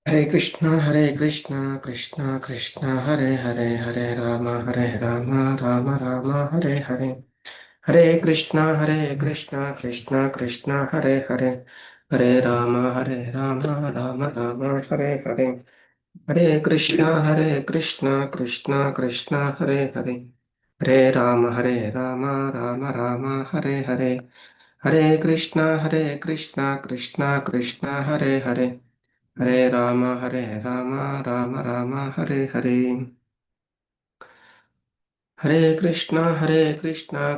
हरे कृष्णा कृष्णा कृष्णा हरे हरे हरे राम राम राम हरे हरे हरे कृष्णा कृष्णा कृष्णा हरे राम राम राम हरे हरे हरे कृष्णा कृष्णा कृष्णा हरे राम राम हरे हरे हरे कृष्णा कृष्णा कृष्णा हरे राम राम हरे हरे कृष्णा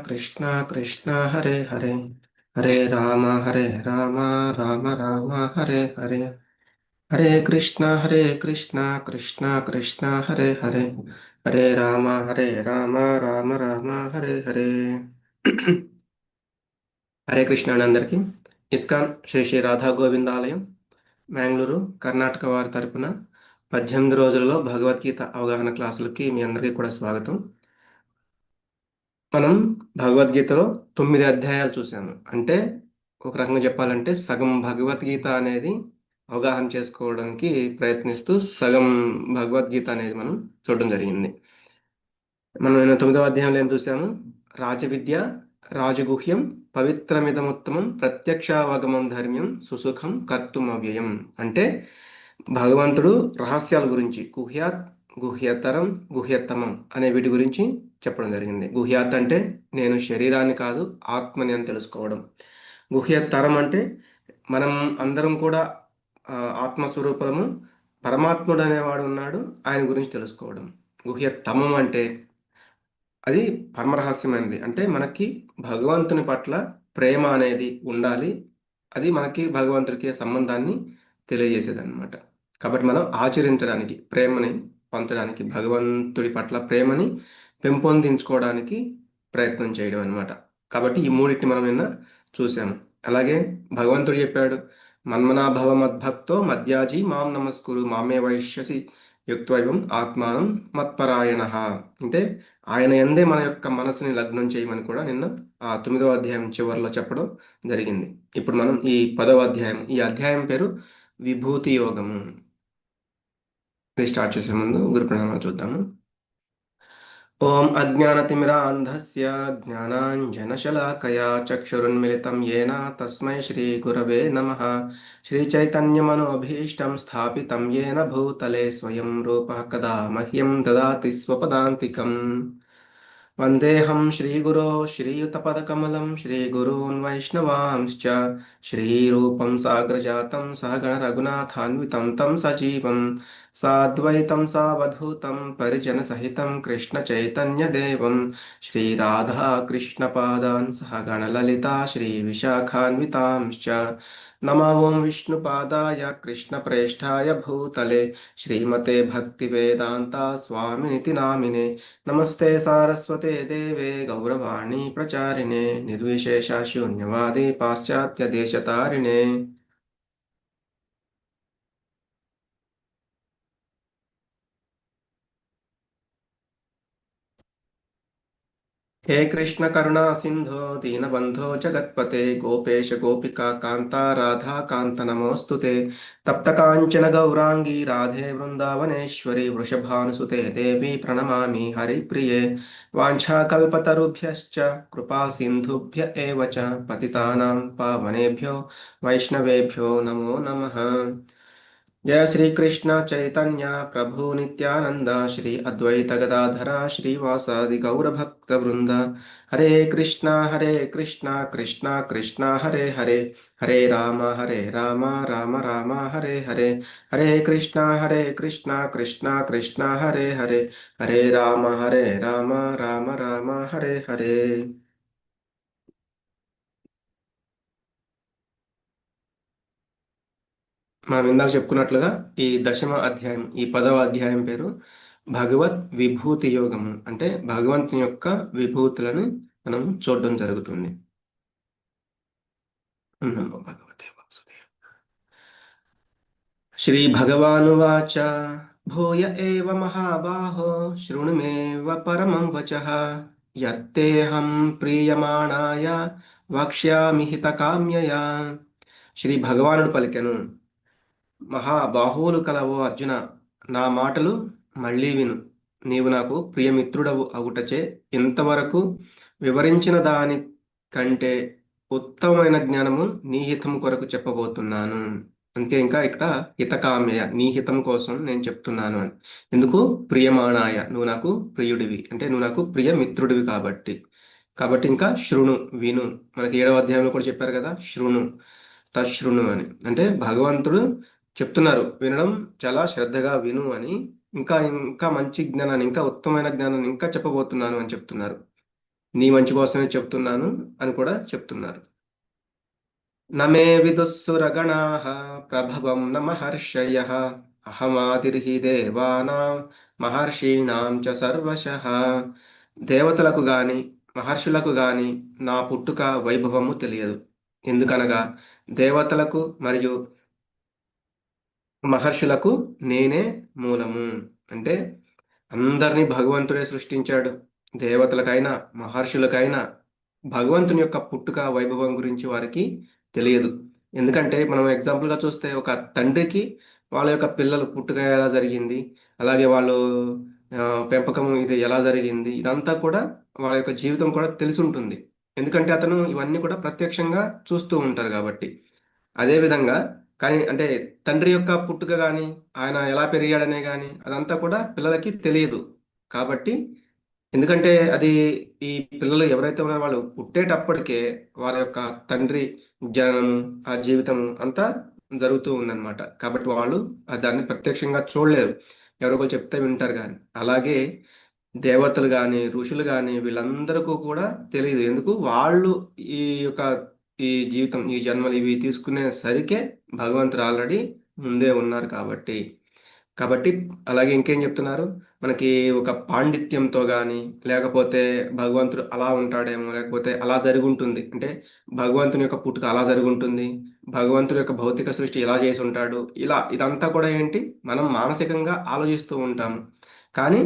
कृष्णा कृष्णा हरे राम राम हरे हरे कृष्णा कृष्णा कृष्णा हरे राम हरे హరే కృష్ణ అండి అందరికీ. ఇస్కాన్ శ్రీ శ్రీ రాధా గోవిందాలయం మ్యాంగ్లూరు కర్ణాటక వారి తరపున 18 రోజులలో భగవద్గీత అవగాహన క్లాసులకి మీ అందరికీ కూడా స్వాగతం. మనం భగవద్గీతలో 9 అధ్యాయాలు చూసాము. అంటే ఒక రకంగా చెప్పాలంటే సగం భగవద్గీత అనేది అవగాహన చేసుకోవడానికి ప్రయత్నిస్తూ సగం భగవద్గీత అనేది మనం చూడడం జరిగింది. మనం నిన్న 9వ అధ్యాయంలో ఏం చూసాము? రాజవిద్య రాజగుహ్యం పవిత్రమిదముత్తమం ప్రత్యక్షావగమం ధర్మ్యం సుసుఖం కర్తుమవ్యయం. అంటే భగవంతుడు రహస్యాల గురించి గుహ్యాత్, గుహ్యతరం, గుహ్యతమం అనే వీటి గురించి చెప్పడం జరిగింది. గుహ్యాత్ అంటే నేను శరీరాన్ని కాదు ఆత్మని అని తెలుసుకోవడం. గుహ్యతరం అంటే మనం అందరం కూడా ఆత్మస్వరూపము, పరమాత్ముడు అనేవాడు ఉన్నాడు, ఆయన గురించి తెలుసుకోవడం. గుహ్యతమం అంటే అది పరమరహస్యమైనది. అంటే మనకి భగవంతుని పట్ల ప్రేమ అనేది ఉండాలి. అది మనకి భగవంతుడికి సంబంధాన్ని తెలియజేసేదన్నమాట. కాబట్టి మనం ఆచరించడానికి, ప్రేమని పంచడానికి, భగవంతుడి పట్ల ప్రేమని పెంపొందించుకోవడానికి ప్రయత్నం చేయడం అన్నమాట. కాబట్టి ఈ మూడిటిని మనం నిన్న చూసాము. అలాగే భగవంతుడు చెప్పాడు, మన్మనాభవ మద్భక్తో మద్యాజీ మాం నమస్కురు మామే వైష్యసి యుక్త్వైవం ఆత్మానం మత్పరాయణః. అంటే ఆయన యందే మన యొక్క మనసుని లగ్నం చేయమని కూడా నిన్న ఆ 9వ అధ్యాయం చివరిలో చెప్పడం జరిగింది. ఇప్పుడు మనం ఈ 10వ అధ్యాయం, ఈ అధ్యాయం పేరు విభూతి యోగము. ఇది స్టార్ట్ చేసే ముందు గురు ప్రణామాలు చూద్దాము. ఓం అజ్ఞానతిమిరాంధస్య జ్ఞానాంజనశలాకయా చక్షురున్మిలితం येन తస్మై శ్రీగురవే నమః. శ్రీచైతన్యమనోభీష్టం స్థాపితం येन భూతలే స్వయం రూపः కదా మహ్యం దదాతి స్వపదాంతికం. వందేహం శ్రీగురో శ్రీయుతపదకమలం శ్రీగురూన్ వైష్ణవాంశ్చ శ్రీరూపం సాగ్రజాతం సహగణ రఘునాథాన్వితం తం సజీవం సాద్వైతం సావధూతం పరిజనసహితం కృష్ణ చైతన్యదేవం శ్రీరాధాకృష్ణపాదాన్ సహగణ లలితా శ్రీవిశాఖాన్వితాంశ్చ నమో ఓం విష్ణుపాదాయ కృష్ణప్రేష్ఠాయ భూతలే శ్రీమతే భక్తివేదాంత స్వామినితి నామినే నమస్తే సారస్వతే దేవే గౌరవాణి ప్రచారిణే నిర్విశేష శూన్యవాదే పాశ్చాత్య దేశతారిణే. हे कृष्ण करुणा सिंधो दीनबंधो जगत्पते गोपेश गोपिका कांता राधा कांत नमोस्तुते. तप्त कांचन गौरांगी राधे वृंदावनेश्वरी वृषभानुसुते देवी प्रणमामि हरिप्रिये. वाञ्छाकल्पतरुभ्यश्च कृपा सिन्धुभ्य एव च पतितानां पावनेभ्यो वैष्णवेभ्यो नमो नमः. जय श्री कृष्ण चैतन्य प्रभु नित्यानंद श्री अद्वैत गदाधरा श्रीवासादि गौरभक्त वृंद. हरे कृष्णा कृष्णा कृष्णा हरे हरे राम राम हरे हरे कृष्णा कृष्णा कृष्णा हरे राम हरे. మనం ఇందాక చెప్పుకున్నట్లుగా ఈ 10వ అధ్యాయం, ఈ 10వ అధ్యాయం పేరు భగవత్ విభూతి యోగము. అంటే భగవంతుని యొక్క విభూతులను మనం చూడడం జరుగుతుంది. నమో భగవతే వాసుదేవ. శ్రీ భగవానువాచ భూయ ఏవ మహాబాహో శృణు మే పరమం వచః యత్తేహం ప్రీయమాణాయ వక్ష్యామి హితకామ్యయా. శ్రీ భగవానుడు పలికెను, మహాబాహువులు కలవో అర్జున, నా మాటలు మళ్ళీ విను. నీవు నాకు ప్రియమిత్రుడవు అగుటచే ఇంతవరకు వివరించిన దాని కంటే ఉత్తమమైన జ్ఞానము నీ హితం కొరకు చెప్పబోతున్నాను. అంతే, ఇంకా ఇక్కడ హితకామ్య, నీ హితం కోసం నేను చెప్తున్నాను అని. ఎందుకు? ప్రియమాణాయ, నువ్వు నాకు ప్రియుడివి అంటే నువ్వు నాకు ప్రియ మిత్రుడివి కాబట్టి. కాబట్టి ఇంకా శృణు, విను. మనకి 7వ అధ్యాయంలో కూడా చెప్పారు కదా, శృణు, తశృణు అని. అంటే భగవంతుడు చెప్తున్నారు, వినడం చాలా శ్రద్ధగా విను అని. ఇంకా ఇంకా మంచి జ్ఞానాన్ని, ఇంకా ఉత్తమమైన జ్ఞానాన్ని ఇంకా చెప్పబోతున్నాను అని చెప్తున్నారు. నీ మంచి కోసమే చెప్తున్నాను అని కూడా చెప్తున్నారు. నమే విదుస్సురగణాః ప్రభవం న మహర్షయః అహమాదిర్హి దేవానాం మహర్షీణాం చ సర్వశః. దేవతలకు గాని మహర్షులకు గాని నా పుట్టుక వైభవము తెలియదు. ఎందుకనగా దేవతలకు మరియు మహర్షులకు నేనే మూలము. అంటే అందరినీ భగవంతుడే సృష్టించాడు. దేవతలకైనా మహర్షులకైనా భగవంతుని యొక్క పుట్టుక వైభవం గురించి వారికి తెలియదు. ఎందుకంటే మనం ఎగ్జాంపుల్గా చూస్తే ఒక తండ్రికి వాళ్ళ యొక్క పిల్లలు పుట్టుక ఎలా జరిగింది, అలాగే వాళ్ళు పెంపకం ఇది ఎలా జరిగింది, ఇదంతా కూడా వాళ్ళ యొక్క జీవితం కూడా తెలిసి ఉంటుంది. ఎందుకంటే అతను ఇవన్నీ కూడా ప్రత్యక్షంగా చూస్తూ ఉంటారు కాబట్టి. అదే విధంగా కానీ అంటే తండ్రి యొక్క పుట్టుక గాని, ఆయన ఎలా పెరిగాడనే గాని అదంతా కూడా పిల్లలకి తెలియదు. కాబట్టి ఎందుకంటే అది ఈ పిల్లలు ఎవరైతే ఉన్నారో వాళ్ళు పుట్టేటప్పటికే వారి యొక్క తండ్రి జననం, ఆ జీవితం అంతా జరుగుతూ ఉందన్నమాట. కాబట్టి వాళ్ళు దాన్ని ప్రత్యక్షంగా చూడలేరు. ఎవరో ఒకళ్ళు చెప్తే వింటారు గాని. అలాగే దేవతలు గాని, ఋషులు గాని వీళ్ళందరికీ కూడా తెలీదు. ఎందుకు? వాళ్ళు ఈ యొక్క ఈ జీవితం, ఈ జన్మలు ఇవి తీసుకునే సరికే భగవంతుడు ఆల్రెడీ ముందే ఉన్నారు కాబట్టి. కాబట్టి అలాగే ఇంకేం చెప్తున్నారు? మనకి ఒక పాండిత్యంతో గాని, లేకపోతే భగవంతుడు అలా ఉంటాడేమో, లేకపోతే అలా జరిగుంటుంది. అంటే భగవంతుని యొక్క పుట్టుక అలా జరిగుంటుంది. భగవంతుడి యొక్క భౌతిక సృష్టి ఇలా చేసుంటాడు. ఇలా ఇదంతా కూడా ఏంటి? మనం మానసికంగా ఆలోచిస్తూ ఉంటాము. కానీ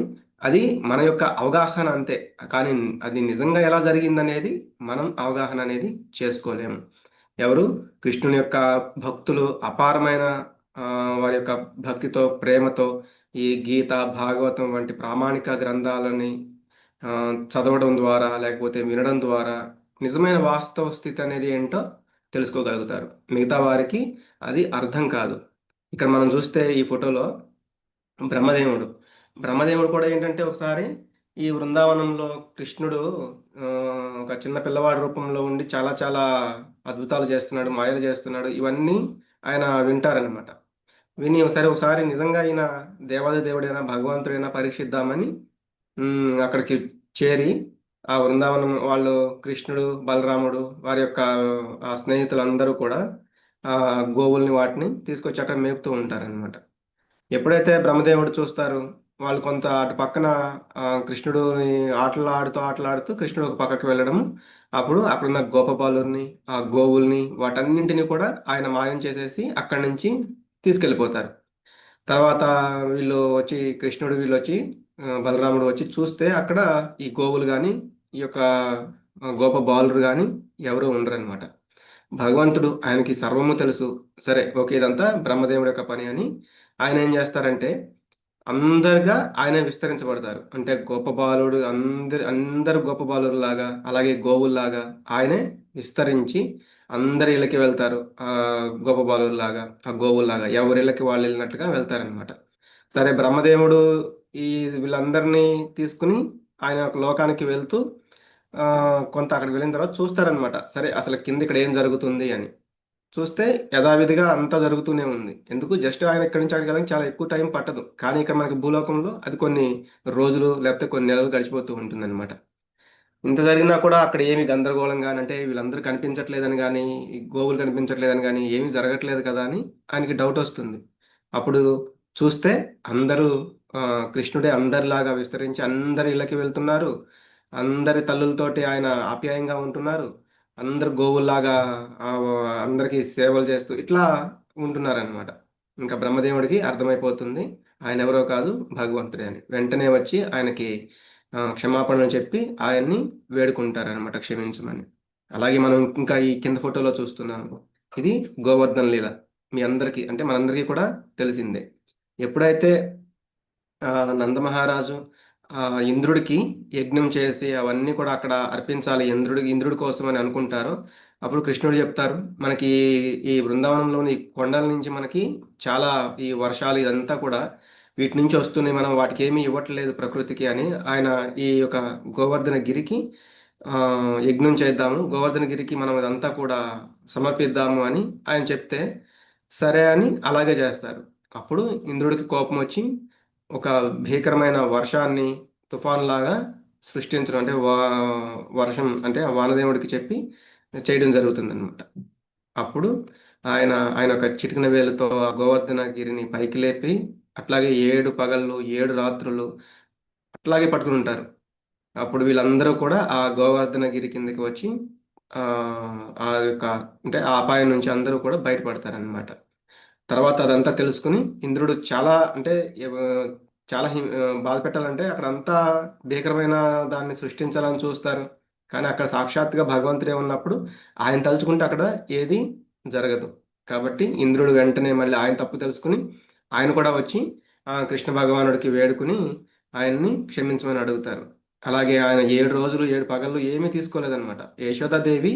అది మన యొక్క అవగాహన అంతే. కానీ అది నిజంగా ఎలా జరిగిందనేది మనం అవగాహన అనేది చేసుకోలేము. ఎవరు? కృష్ణుని యొక్క భక్తులు అపారమైన వారి యొక్క భక్తితో, ప్రేమతో ఈ గీత, భాగవతం వంటి ప్రామాణిక గ్రంథాలని చదవడం ద్వారా, లేకపోతే వినడం ద్వారా నిజమైన వాస్తవ స్థితి అనేది ఏంటో తెలుసుకోగలుగుతారు. మిగతా వారికి అది అర్థం కాదు. ఇక్కడ మనం చూస్తే ఈ ఫోటోలో బ్రహ్మదేవుడు. బ్రహ్మదేవుడు కూడా ఏంటంటే ఒకసారి ఈ వృందావనంలో కృష్ణుడు ఒక చిన్న పిల్లవాడి రూపంలో ఉండి చాలా చాలా అద్భుతాలు చేస్తున్నాడు, మాయలు చేస్తున్నాడు. ఇవన్నీ ఆయన వింటారనమాట. విని ఒకసారి నిజంగా ఈయన దేవాది దేవుడైనా భగవంతుడైనా పరీక్షిద్దామని అక్కడికి చేరి ఆ బృందావనం వాళ్ళు కృష్ణుడు, బలరాముడు వారి యొక్క ఆ స్నేహితులందరూ కూడా ఆ గోవుల్ని వాటిని తీసుకొచ్చి అక్కడ మేపుతూ ఉంటారనమాట. ఎప్పుడైతే బ్రహ్మదేవుడు చూస్తారు, వాళ్ళు కొంత అటు పక్కన కృష్ణుడుని ఆటలాడుతూ కృష్ణుడు ఒక పక్కకి వెళ్ళడము, అప్పుడు అక్కడున్న గోపబాలుని, ఆ గోవుల్ని వాటన్నింటిని కూడా ఆయన మాయం చేసేసి అక్కడి నుంచి తీసుకెళ్ళిపోతారు. తర్వాత వీళ్ళు వచ్చి కృష్ణుడు వీళ్ళు వచ్చి బలరాముడు వచ్చి చూస్తే అక్కడ ఈ గోవులు కానీ ఈ యొక్క గోప బాలురు కానీ ఎవరు ఉండరన్నమాట. భగవంతుడు ఆయనకి సర్వము తెలుసు. సరే, ఓకే, ఇదంతా బ్రహ్మదేవుడి యొక్క పని అని ఆయన ఏం చేస్తారంటే అందరుగా ఆయన విస్తరించబడతారు. అంటే గొప్ప బాలుడు అందరు గొప్ప బాలురులాగా, అలాగే గోవుల్లాగా ఆయనే విస్తరించి అందరి ఇళ్ళకి వెళ్తారు. ఆ గొప్ప బాలురులాగా, ఆ గోవుల్లాగా ఎవరి ఇళ్ళకి వాళ్ళు వెళ్ళినట్టుగా వెళ్తారనమాట. సరే, బ్రహ్మదేవుడు ఈ వీళ్ళందరినీ తీసుకుని ఆయన ఒక లోకానికి వెళ్తూ కొంత అక్కడికి వెళ్ళిన తర్వాత చూస్తారనమాట. సరే, అసలు కింద ఇక్కడ ఏం జరుగుతుంది అని. చూస్తే యథావిధిగా అంతా జరుగుతూనే ఉంది. ఎందుకు? జస్ట్ ఆయన ఇక్కడి నుంచి అక్కడికి వెళ్ళడానికి చాలా ఎక్కువ టైం పట్టదు. కానీ ఇక్కడ మనకి భూలోకంలో అది కొన్ని రోజులు లేకపోతే కొన్ని నెలలు గడిచిపోతూ ఉంటుందన్నమాట. ఇంత జరిగినా కూడా అక్కడ ఏమి గందరగోళం గాని, అంటే వీళ్ళందరూ కనిపించట్లేదని గాని, ఈ గోవులు కనిపించట్లేదని గాని, ఏమీ జరగట్లేదు కదా అని ఆయనకి డౌటొస్తుంది. అప్పుడు చూస్తే అందరూ కృష్ణుడే అందరిలాగా విస్తరించి అందరి ఇళ్ళకి వెళ్తున్నారు. అందరి తల్లులతోటి ఆయన ఆప్యాయంగా ఉంటున్నారు. అందరు గోవుల్లాగా అందరికీ సేవలు చేస్తూ ఇట్లా ఉంటున్నారనమాట. ఇంకా బ్రహ్మదేవుడికి అర్థమైపోతుంది ఆయన ఎవరో కాదు భగవంతుడే అని. వెంటనే వచ్చి ఆయనకి క్షమాపణలు చెప్పి ఆయన్ని వేడుకుంటారనమాట క్షమించమని. అలాగే మనం ఇంకా ఈ కింద ఫోటోలో చూస్తున్నాము. ఇది గోవర్ధన లీల. మీ అందరికీ అంటే మనందరికీ కూడా తెలిసిందే. ఎప్పుడైతే ఆ, నందమహారాజు ఇంద్రుడికి యజ్ఞం చేసి అవన్నీ కూడా అక్కడ అర్పించాలి ఇంద్రుడి కోసం అని అనుకుంటారు. అప్పుడు కృష్ణుడు చెప్తారు, మనకి ఈ బృందావనంలోని ఈ కొండల నుంచి మనకి చాలా ఈ వర్షాలు ఇదంతా కూడా వీటి నుంచి వస్తున్నాయి, మనం వాటికి ఏమీ ఇవ్వట్లేదు ప్రకృతికి అని ఆయన ఈ యొక్క గోవర్ధన గిరికి ఆ, యజ్ఞం చేద్దాము, గోవర్ధన గిరికి మనం ఇదంతా కూడా సమర్పిద్దాము అని ఆయన చెప్తే సరే అని అలాగే చేస్తారు. అప్పుడు ఇంద్రుడికి కోపం వచ్చి ఒక భీకరమైన వర్షాన్ని తుఫాన్ లాగా సృష్టించడం అంటే వర్షం అంటే ఆ వానదేవుడికి చెప్పి చేయడం జరుగుతుందన్నమాట. అప్పుడు ఆయన ఆయన ఒక చిటికిన వేలుతో ఆ గోవర్ధన గిరిని పైకి లేపి అట్లాగే 7 పగళ్ళు 7 రాత్రులు అట్లాగే పట్టుకుని ఉంటారు. అప్పుడు వీళ్ళందరూ కూడా ఆ గోవర్ధన గిరి కిందకి వచ్చి ఆ ఆ యొక్క అంటే ఆ అపాయం నుంచి అందరూ కూడా బయటపడతారనమాట. తర్వాత అదంతా తెలుసుకుని ఇంద్రుడు చాలా అంటే చాలా బాధ పెట్టాలంటే అక్కడ అంతా భీకరమైన దాన్ని సృష్టించాలని చూస్తారు. కానీ అక్కడ సాక్షాత్తుగా భగవంతుడే ఉన్నప్పుడు ఆయన తలుచుకుంటే అక్కడ ఏది జరగదు. కాబట్టి ఇంద్రుడు వెంటనే మళ్ళీ ఆయన తప్పు తెలుసుకుని ఆయన కూడా వచ్చి ఆ కృష్ణ భగవానుడికి వేడుకుని ఆయన్ని క్షమించమని అడుగుతారు. అలాగే ఆయన 7 రోజులు 7 పగళ్ళు ఏమీ తీసుకోలేదన్నమాట. యశోదాదేవి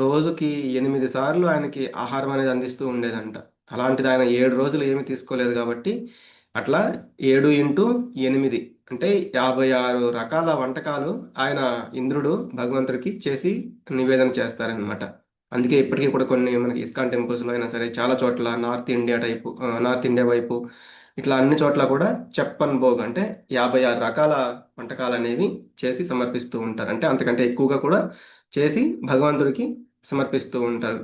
రోజుకి 8 సార్లు ఆయనకి ఆహారం అనేది అందిస్తూ ఉండేదంట. అలాంటిది ఆయన 7 రోజులు ఏమీ తీసుకోలేదు కాబట్టి అట్లా 7 ఇంటూ 8 అంటే 56 రకాల వంటకాలు ఆయన ఇంద్రుడు భగవంతుడికి చేసి నివేదన చేస్తారనమాట. అందుకే ఇప్పటికీ కూడా కొన్ని మనకి ఇస్కాన్ టెంపుల్స్లో అయినా సరే చాలా చోట్ల నార్త్ ఇండియా వైపు ఇట్లా అన్ని చోట్ల కూడా చెప్పన్ భోగ్ అంటే 56 రకాల వంటకాలు అనేవి చేసి సమర్పిస్తూ ఉంటారు. అంటే అంతకంటే ఎక్కువగా కూడా చేసి భగవంతుడికి సమర్పిస్తూ ఉంటారు.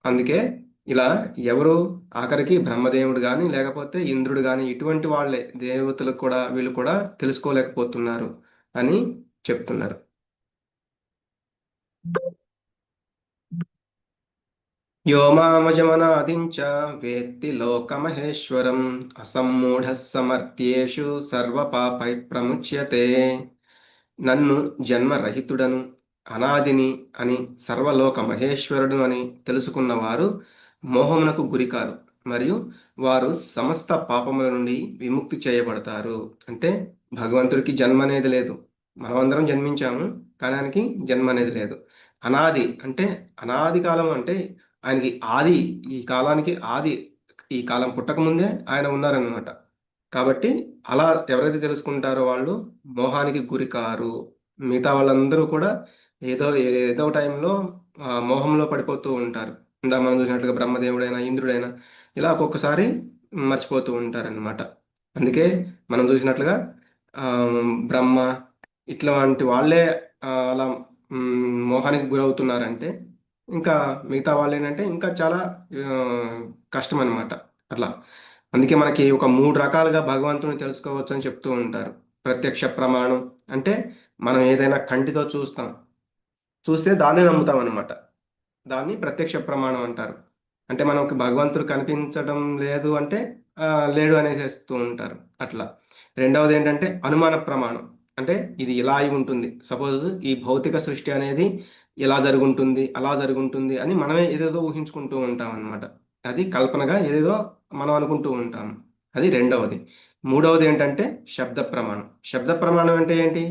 అందుకే ఇలా ఎవరు ఆఖరికి బ్రహ్మదేవుడు కానీ లేకపోతే ఇంద్రుడు కానీ ఇటువంటి వాళ్ళే దేవతలకు కూడా వీళ్ళు కూడా తెలుసుకోలేకపోతున్నారు అని చెప్తున్నారు. యో మామజమనాదించ వేత్తి లోకమహేశ్వరం అసమ్మూఢ సమర్థ్యేషు సర్వపాపై ప్రముచ్యతే. నన్ను జన్మరహితుడను అనాదిని అని సర్వలోక మహేశ్వరుడు అని తెలుసుకున్నవారు మోహమునకు గురికారు మరియు వారు సమస్త పాపముల నుండి విముక్తి చేయబడతారు. అంటే భగవంతుడికి జన్మ అనేది లేదు, మనమందరం జన్మించాము కానీ ఆయనకి జన్మ అనేది లేదు. అనాది అంటే అనాది కాలం అంటే ఆయనకి ఆది, ఈ కాలానికి ఆది, ఈ కాలం పుట్టకముందే ఆయన ఉన్నారనమాట. కాబట్టి అలా ఎవరైతే తెలుసుకుంటారో వాళ్ళు మోహానికి గురి కారు. మిగతా వాళ్ళందరూ కూడా ఏదో ఏదో టైంలో మోహంలో పడిపోతూ ఉంటారు. ఇందాక మనం చూసినట్లుగా బ్రహ్మదేవుడైనా ఇంద్రుడైనా ఇలా ఒక్కొక్కసారి మర్చిపోతూ ఉంటారనమాట. అందుకే మనం చూసినట్లుగా ఆ, బ్రహ్మ ఇట్లాంటి వాళ్ళే అలా మోహానికి గురవుతున్నారంటే ఇంకా మిగతా వాళ్ళు ఏంటంటే ఇంకా చాలా ఆ, కష్టం అనమాట. అట్లా అందుకే మనకి ఒక 3 రకాలుగా భగవంతుని తెలుసుకోవచ్చు అని చెప్తూ ఉంటారు. ప్రత్యక్ష ప్రమాణం అంటే మనం ఏదైనా కంటితో చూస్తే దాన్నే నమ్ముతాం అనమాట. దాన్ని ప్రత్యక్ష ప్రమాణం అంటారు. అంటే మనకు భగవంతుడు కనిపించడం లేదు అంటే ఆ, లేడు అనేసేస్తూ ఉంటారు అట్లా. రెండవది ఏంటంటే అనుమాన ప్రమాణం. అంటే ఇది ఇలా అయి ఉంటుంది, సపోజ్ ఈ భౌతిక సృష్టి అనేది ఇలా జరుగుంటుంది అలా జరుగుంటుంది అని మనమే ఏదేదో ఊహించుకుంటూ ఉంటాం అనమాట. అది కల్పనగా ఏదేదో మనం అనుకుంటూ ఉంటాం. అది రెండవది. మూడవది ఏంటంటే శబ్ద ప్రమాణం. శబ్ద ప్రమాణం అంటే ఏంటి?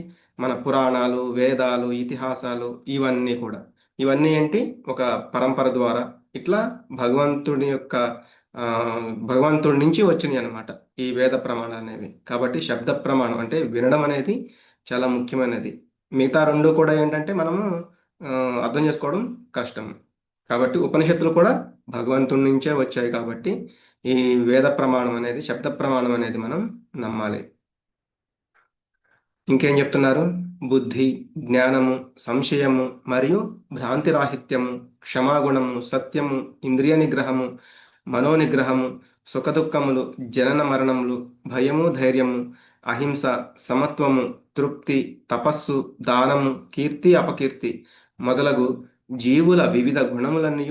మన పురాణాలు వేదాలు ఇతిహాసాలు ఇవన్నీ కూడా ఇవన్నీ ఏంటి ఒక పరంపర ద్వారా ఇట్లా భగవంతుడి యొక్క ఆ, భగవంతుడి నుంచి వచ్చినాయి అన్నమాట ఈ వేద ప్రమాణాలు అనేవి. కాబట్టి శబ్ద ప్రమాణం అంటే వినడం అనేది చాలా ముఖ్యమైనది. మిగతా రెండు కూడా ఏంటంటే మనము ఆ, అర్థం చేసుకోవడం కష్టం. కాబట్టి ఉపనిషత్తులు కూడా భగవంతుడి నుంచే వచ్చాయి కాబట్టి ఈ వేద ప్రమాణం అనేది శబ్ద ప్రమాణం అనేది మనం నమ్మాలి. ఇంకేం చెప్తున్నారు? బుద్ధి, జ్ఞానము, సంశయము మరియు భ్రాంతిరాహిత్యము, క్షమాగుణము, సత్యము, ఇంద్రియ నిగ్రహము, మనోనిగ్రహము, సుఖదుఖములు, జనన మరణములు, భయము ధైర్యము, అహింస, సమత్వము, తృప్తి, తపస్సు, దానము, కీర్తి అపకీర్తి మొదలగు జీవుల వివిధ గుణములన్నీ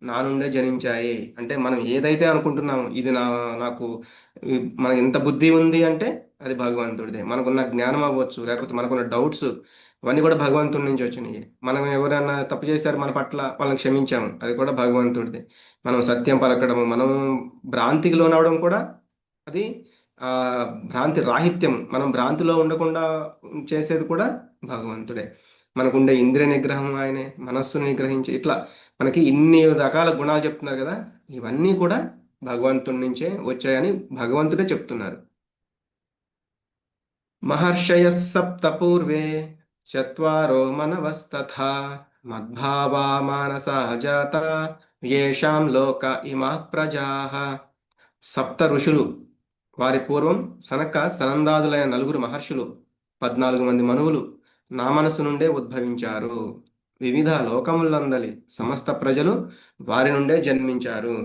నా నుండే జనించాయి. అంటే మనం ఏదైతే అనుకుంటున్నామో ఇది నాకు మనకి ఎంత బుద్ధి ఉంది అంటే అది భగవంతుడిదే. మనకున్న జ్ఞానం అవ్వచ్చు లేకపోతే మనకున్న డౌట్స్ ఇవన్నీ కూడా భగవంతుడి నుంచి వచ్చినాయి. మనం ఎవరైనా తప్పు చేశారు మన పట్ల, వాళ్ళని క్షమించాము, అది కూడా భగవంతుడిది. మనం సత్యం పలకడము, మనం భ్రాంతికి లోనవడం కూడా అది ఆ, భ్రాంతి రాహిత్యం, మనం భ్రాంతిలో ఉండకుండా చేసేది కూడా భగవంతుడే. మనకుండే ఇంద్రియ నిగ్రహం ఆయనే, మనస్సుని నిగ్రహించి ఇట్లా మనకి ఇన్ని రకాల గుణాలు చెప్తున్నారు కదా, ఇవన్నీ కూడా భగవంతుడి నుంచే వచ్చాయని భగవంతుడే చెప్తున్నారు. महर्षयः सप्त पूर्वे चत्वारो मनवस्तथा मद्भावा मानसा जाता येषां लोक इमाः प्रजाः. సప్త ఋషులు, వారి పూర్వం సనక సనందాదులైన నలుగురు మహర్షులు, 14 మంది మనువులు నా మనసు నుండే ఉద్భవించారు. వివిధ లోకములందలి సమస్త ప్రజలు వారి నుండే జన్మించారు.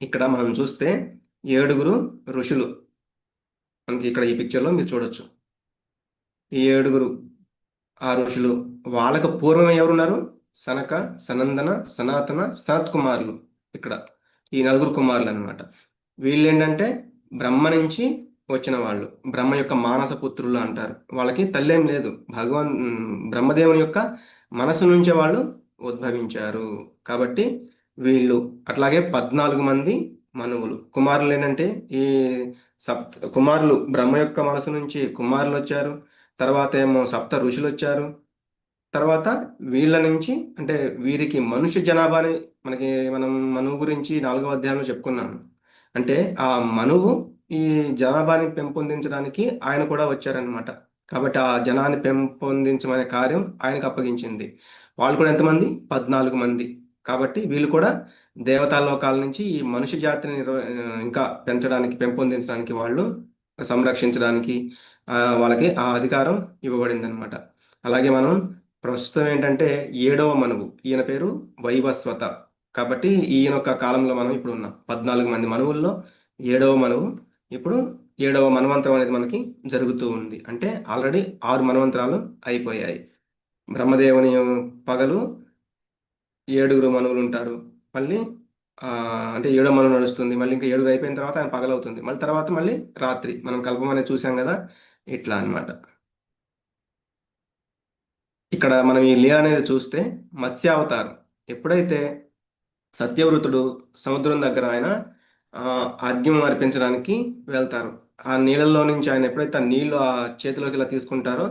ఇక్కడ మనం చూస్తే 7 ఋషులు మనకి ఇక్కడ ఈ పిక్చర్లో మీరు చూడొచ్చు. ఈ 7 ఆ ఋషులు, వాళ్ళకు పూర్వం ఎవరున్నారు? సనక, సనందన, సనాతన, సనత్ కుమారులు. ఇక్కడ ఈ నలుగురు కుమారులు అన్నమాట. వీళ్ళు ఏంటంటే బ్రహ్మ నుంచి వచ్చిన వాళ్ళు, బ్రహ్మ యొక్క మానస పుత్రులు అంటారు. వాళ్ళకి తల్లేం లేదు, బ్రహ్మదేవుని యొక్క మనసు నుంచే వాళ్ళు ఉద్భవించారు. కాబట్టి వీళ్ళు అట్లాగే 14 మంది మనువులు కుమారులు. ఏంటంటే ఈ కుమారులు బ్రహ్మ యొక్క మనసు నుంచి కుమారులు వచ్చారు. తర్వాత ఏమో సప్త ఋషులు వచ్చారు. తర్వాత వీళ్ళ నుంచి అంటే వీరికి మనుష్య జనాభాని, మనకి మనం మనువు గురించి 4వ అధ్యాయంలో చెప్పుకున్నాము. అంటే ఆ మనువు ఈ జనాభాని పెంపొందించడానికి ఆయన కూడా వచ్చారనమాట. కాబట్టి ఆ జనాన్ని పెంపొందించమనే కార్యం ఆయనకు అప్పగించింది. వాళ్ళు కూడా ఎంతమంది? 14 మంది. కాబట్టి వీళ్ళు కూడా దేవతా లోకాల నుంచి ఈ మనుష్య జాతిని ఇంకా పెంచడానికి, పెంపొందించడానికి, వాళ్ళు సంరక్షించడానికి వాళ్ళకి ఆ అధికారం ఇవ్వబడింది అనమాట. అలాగే మనం ప్రస్తుతం ఏంటంటే 7వ మనువు, ఈయన పేరు వైవస్వత. కాబట్టి ఈయన యొక్క కాలంలో మనం ఇప్పుడు ఉన్నాం. 14 మంది మనువుల్లో 7వ మనువు. ఇప్పుడు 7వ మన్వంతరం అనేది మనకి జరుగుతూ ఉంది. అంటే ఆల్రెడీ 6 మన్వంతరాలు అయిపోయాయి. బ్రహ్మదేవుని పగలు 7 మనువులు ఉంటారు. మళ్ళీ ఆ, అంటే 7వ మనువు నడుస్తుంది. మళ్ళీ ఇంకా 7 అయిపోయిన తర్వాత ఆయన పగలవుతుంది. మళ్ళీ తర్వాత మళ్ళీ రాత్రి. మనం కల్పం అనేది చూసాం కదా, ఇట్లా అన్నమాట. ఇక్కడ మనం ఈ లీల అనేది చూస్తే మత్స్యావతారం. ఎప్పుడైతే సత్యవ్రతుడు సముద్రం దగ్గర ఆయన ఆ, అర్ఘ్యం అర్పించడానికి వెళ్తారు. ఆ నీళ్ళల్లో నుంచి ఆయన ఎప్పుడైతే ఆ నీళ్లు ఆ చేతిలోకి ఇలా తీసుకుంటారో,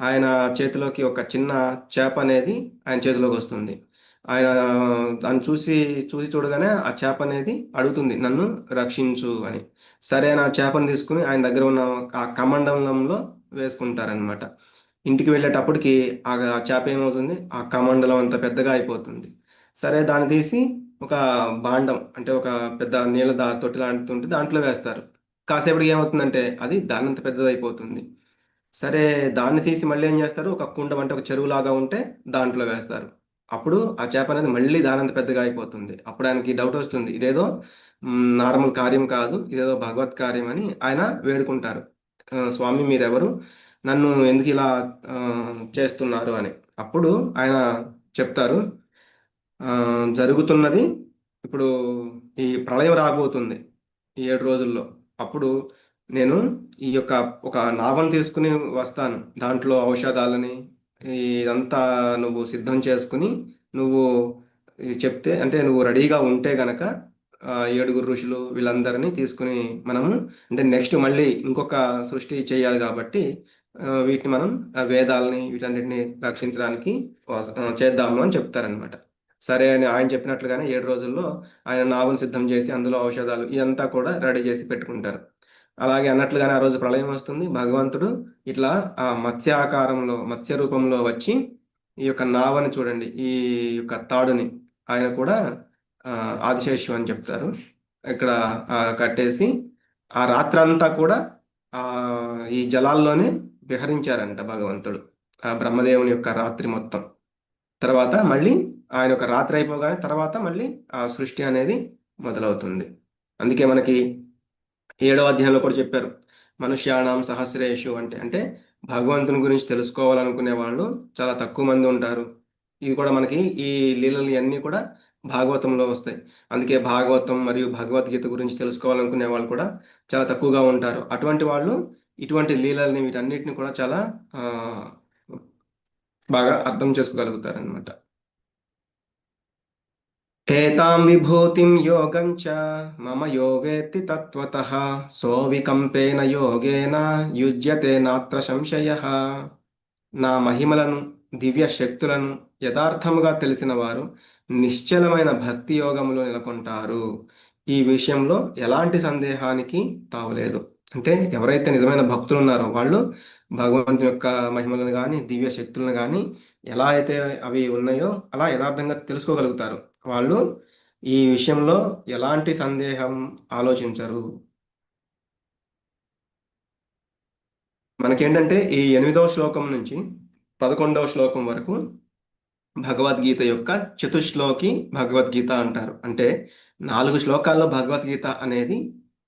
ఆయన చేతిలోకి ఒక చిన్న చేప అనేది ఆయన చేతిలోకి వస్తుంది. ఆయన దాన్ని చూసి చూసి చూడగానే ఆ చేప అనేది అడుగుతుంది, నన్ను రక్షించు అని. సరే అని ఆ చేపను తీసుకుని ఆయన దగ్గర ఉన్న ఆ కమండలంలో వేసుకుంటారనమాట. ఇంటికి వెళ్ళేటప్పటికి ఆ చేప ఏమవుతుంది? ఆ కమండలం అంత పెద్దగా అయిపోతుంది. సరే దాన్ని తీసి ఒక భాండం, అంటే ఒక పెద్ద నీళ్ళ తొట్టి లాంటిది ఉంటే దాంట్లో వేస్తారు. కాసేపటికి ఏమవుతుందంటే అది దానంత పెద్దదైపోతుంది. సరే దాన్ని తీసి మళ్ళీ ఏం చేస్తారు? ఒక కుండం, అంటే ఒక చెరువులాగా ఉంటే దాంట్లో వేస్తారు. అప్పుడు ఆ చేప అనేది మళ్ళీ దానంత పెద్దగా అయిపోతుంది. అప్పుడు ఆయనకి డౌట్ వస్తుంది, ఇదేదో నార్మల్ కార్యం కాదు, ఇదేదో భగవత్ కార్యం అని ఆయన వేడుకుంటారు. స్వామి మీరెవరు? నన్ను ఎందుకు ఇలా ఆ, చేస్తున్నారు అని. అప్పుడు ఆయన చెప్తారు, ఆ, జరుగుతున్నది ఇప్పుడు ఈ ప్రళయం రాబోతుంది ఈ 7 రోజుల్లో. అప్పుడు నేను ఈ యొక్క ఒక నావను తీసుకుని వస్తాను. దాంట్లో ఔషధాలని ఇదంతా నువ్వు సిద్ధం చేసుకుని నువ్వు చెప్తే, అంటే నువ్వు రెడీగా ఉంటే గనక 7 ఋషులు వీళ్ళందరినీ తీసుకుని మనము, అంటే నెక్స్ట్ మళ్ళీ ఇంకొక సృష్టి చేయాలి కాబట్టి వీటిని మనం వేదాలని వీటన్నిటిని రక్షించడానికి చేద్దాము అని చెప్తారనమాట. సరే అని ఆయన చెప్పినట్లుగానే 7 రోజుల్లో ఆయన నావను సిద్ధం చేసి అందులో ఔషధాలు ఇదంతా కూడా రెడీ చేసి పెట్టుకుంటారు. అలాగే అన్నట్లుగానే ఆ రోజు ప్రళయం వస్తుంది. భగవంతుడు ఇట్లా ఆ మత్స్యాకారంలో, మత్స్య రూపంలో వచ్చి ఈ యొక్క నావని చూడండి, ఈ యొక్క తాడుని ఆయన కూడా ఆ, ఆదిశేషు అని చెప్తారు. ఇక్కడ కట్టేసి ఆ రాత్రంతా కూడా ఆ ఈ జలాల్లోనే విహరించారంట భగవంతుడు, ఆ బ్రహ్మదేవుని యొక్క రాత్రి మొత్తం. తర్వాత మళ్ళీ ఆయన ఒక రాత్రి అయిపోగానే తర్వాత మళ్ళీ ఆ సృష్టి అనేది మొదలవుతుంది. అందుకే మనకి 7వ అధ్యాయంలో కూడా చెప్పారు, మనుష్యాణం సహస్రేషు అంటే అంటే భగవంతుని గురించి తెలుసుకోవాలనుకునే వాళ్ళు చాలా తక్కువ మంది ఉంటారు. ఇది కూడా మనకి ఈ లీలలు అన్నీ కూడా భాగవతంలో వస్తాయి. అందుకే భాగవతం మరియు భగవద్గీత గురించి తెలుసుకోవాలనుకునే వాళ్ళు కూడా చాలా తక్కువగా ఉంటారు. అటువంటి వాళ్ళు ఇటువంటి లీలల్ని వీటన్నిటిని కూడా చాలా బాగా అర్థం చేసుకోగలుగుతారనమాట. ఏతాం విభూతిం యోగం చ మమ యో వేత్తి తత్వతః సోవికంపేన యోగేన యుజ్యతే నాత్ర సంశయః. నా మహిమలను, దివ్య శక్తులను యథార్థముగా తెలిసిన వారు నిశ్చలమైన భక్తి యోగములో నెలకొంటారు. ఈ విషయంలో ఎలాంటి సందేహానికి తావులేదు. అంటే ఎవరైతే నిజమైన భక్తులు ఉన్నారో వాళ్ళు భగవంతుని యొక్క మహిమలను కానీ, దివ్య శక్తులను కానీ ఎలా అయితే అవి ఉన్నాయో అలా యథార్థంగా తెలుసుకోగలుగుతారు. వాళ్ళు ఈ విషయంలో ఎలాంటి సందేహం ఆలోచించరు. మనకేంటంటే ఈ 8వ శ్లోకం నుంచి 11వ శ్లోకం వరకు భగవద్గీత యొక్క చతుశ్లోకి భగవద్గీత అంటారు. అంటే 4 శ్లోకాల్లో భగవద్గీత అనేది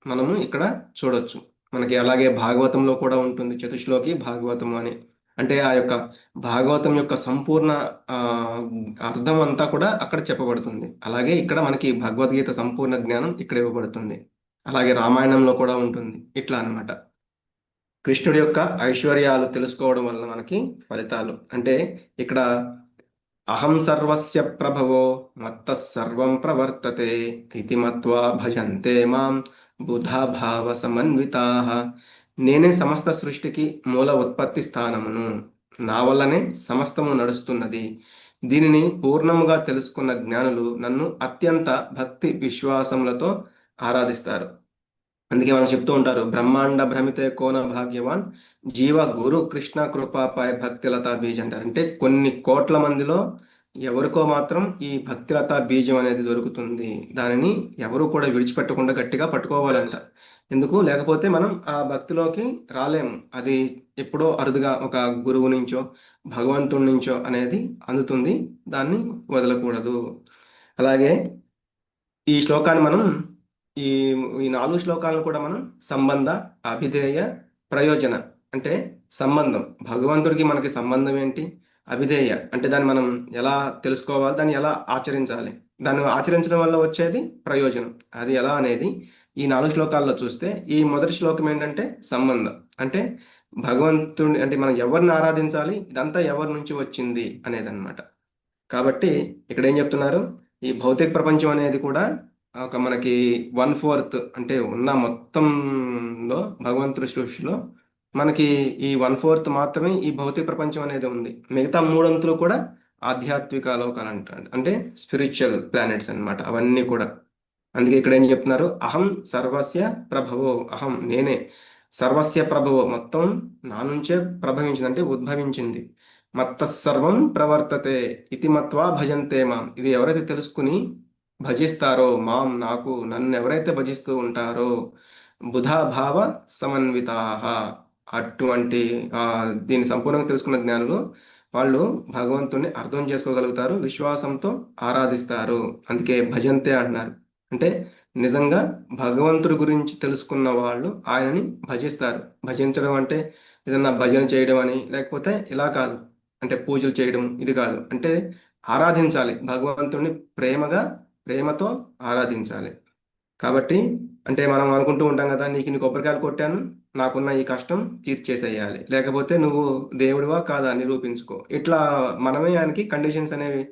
మనము ఇక్కడ చూడొచ్చు. మనకి అలాగే భాగవతంలో కూడా ఉంటుంది చతుశ్లోకి భాగవతం అని. అంటే ఆ యొక్క భాగవతం యొక్క సంపూర్ణ ఆ, అర్థం అంతా కూడా అక్కడ చెప్పబడుతుంది. అలాగే ఇక్కడ మనకి భగవద్గీత సంపూర్ణ జ్ఞానం ఇక్కడ ఇవ్వబడుతుంది. అలాగే రామాయణంలో కూడా ఉంటుంది. ఇట్లా అన్నమాట. కృష్ణుడి యొక్క ఐశ్వర్యాలు తెలుసుకోవడం వల్ల మనకి ఫలితాలు అంటే ఇక్కడ అహం సర్వస్య ప్రభవో మత్తః సర్వం ప్రవర్తతే ఇతి మత్వా భజంతే మాం బుధా భావ సమన్వితాః. నేనే సమస్త సృష్టికి మూల ఉత్పత్తి స్థానమును, నా వల్లనే సమస్తము నడుస్తున్నది. దీనిని పూర్ణముగా తెలుసుకున్న జ్ఞానులు నన్ను అత్యంత భక్తి విశ్వాసములతో ఆరాధిస్తారు. అందుకే మనం చెప్తూ ఉంటారు, బ్రహ్మాండ భ్రమితే కోన భాగ్యవాన్ జీవ గురు కృష్ణ కృపాపాయ భక్తిలతా బీజ్ అంటారు. అంటే కొన్ని కోట్ల మందిలో ఎవరికో మాత్రం ఈ భక్తిలతా బీజం అనేది దొరుకుతుంది. దానిని ఎవరు కూడా విడిచిపెట్టకుండా గట్టిగా పట్టుకోవాలంట. ఎందుకు లేకపోతే మనం ఆ భక్తిలోకి రాలేము. అది ఎప్పుడో అరుదుగా ఒక గురువు నుంచో భగవంతుడి నుంచో అనేది అందుతుంది. దాన్ని వదలకూడదు. అలాగే ఈ శ్లోకాన్ని మనం ఈ ఈ 4 శ్లోకాలను కూడా మనం సంబంధ, అభిధేయ, ప్రయోజన అంటే సంబంధం, భగవంతుడికి మనకి సంబంధం ఏంటి, అభిధేయ అంటే దాన్ని మనం ఎలా తెలుసుకోవాలి, దాన్ని ఎలా ఆచరించాలి, దాన్ని ఆచరించడం వల్ల వచ్చేది ప్రయోజనం, అది ఎలా అనేది ఈ 4 శ్లోకాల్లో చూస్తే ఈ మొదటి శ్లోకం ఏంటంటే సంబంధం. అంటే భగవంతుడి అంటే మనం ఎవరిని ఆరాధించాలి, ఇదంతా ఎవరి నుంచి వచ్చింది అనేది అన్నమాట. కాబట్టి ఇక్కడ ఏం చెప్తున్నారు, ఈ భౌతిక ప్రపంచం అనేది కూడా ఒక మనకి 1/4 అంటే ఉన్న మొత్తంలో భగవంతుడి సృష్టిలో మనకి ఈ 1/4 మాత్రమే ఈ భౌతిక ప్రపంచం అనేది ఉంది. మిగతా 3 వంతులు కూడా ఆధ్యాత్మిక లోకాలు అంటారు. అంటే స్పిరిచువల్ ప్లానెట్స్ అన్నమాట అవన్నీ కూడా. అందుకే ఇక్కడ ఏం చెప్తున్నారు, అహం సర్వస్య ప్రభవో, అహం నేనే సర్వస్య ప్రభవో మొత్తం నా నుంచే ప్రభవించింది అంటే ఉద్భవించింది. మత్తస్సర్వం ప్రవర్తతే ఇతి మత్వా భజంతే మాం. ఇది ఎవరైతే తెలుసుకుని భజిస్తారో మాం నాకు, నన్ను ఎవరైతే భజిస్తూ ఉంటారో బుధా భావ సమన్వితాహ, అటువంటి దీన్ని సంపూర్ణంగా తెలుసుకున్న జ్ఞానులు వాళ్ళు భగవంతుని అర్థం చేసుకోగలుగుతారు, విశ్వాసంతో ఆరాధిస్తారు. అందుకే భజంతే అంటున్నారు. అంటే నిజంగా భగవంతుడి గురించి తెలుసుకున్న వాళ్ళు ఆయనని భజిస్తారు. భజించడం అంటే ఏదన్నా భజన చేయడం అని, లేకపోతే ఇలా కాదు. అంటే పూజలు చేయడం ఇది కాదు. అంటే ఆరాధించాలి భగవంతుడిని, ప్రేమతో ఆరాధించాలి. కాబట్టి అంటే మనం అనుకుంటూ ఉంటాం కదా, నీకు ఇన్ని కొబ్బరికాయలు కొట్టాను, నాకున్న ఈ కష్టం తీర్చేసేయాలి, లేకపోతే నువ్వు దేవుడివా కాదా నిరూపించుకో. ఇట్లా మనమే ఆయనకి కండిషన్స్ అనేవి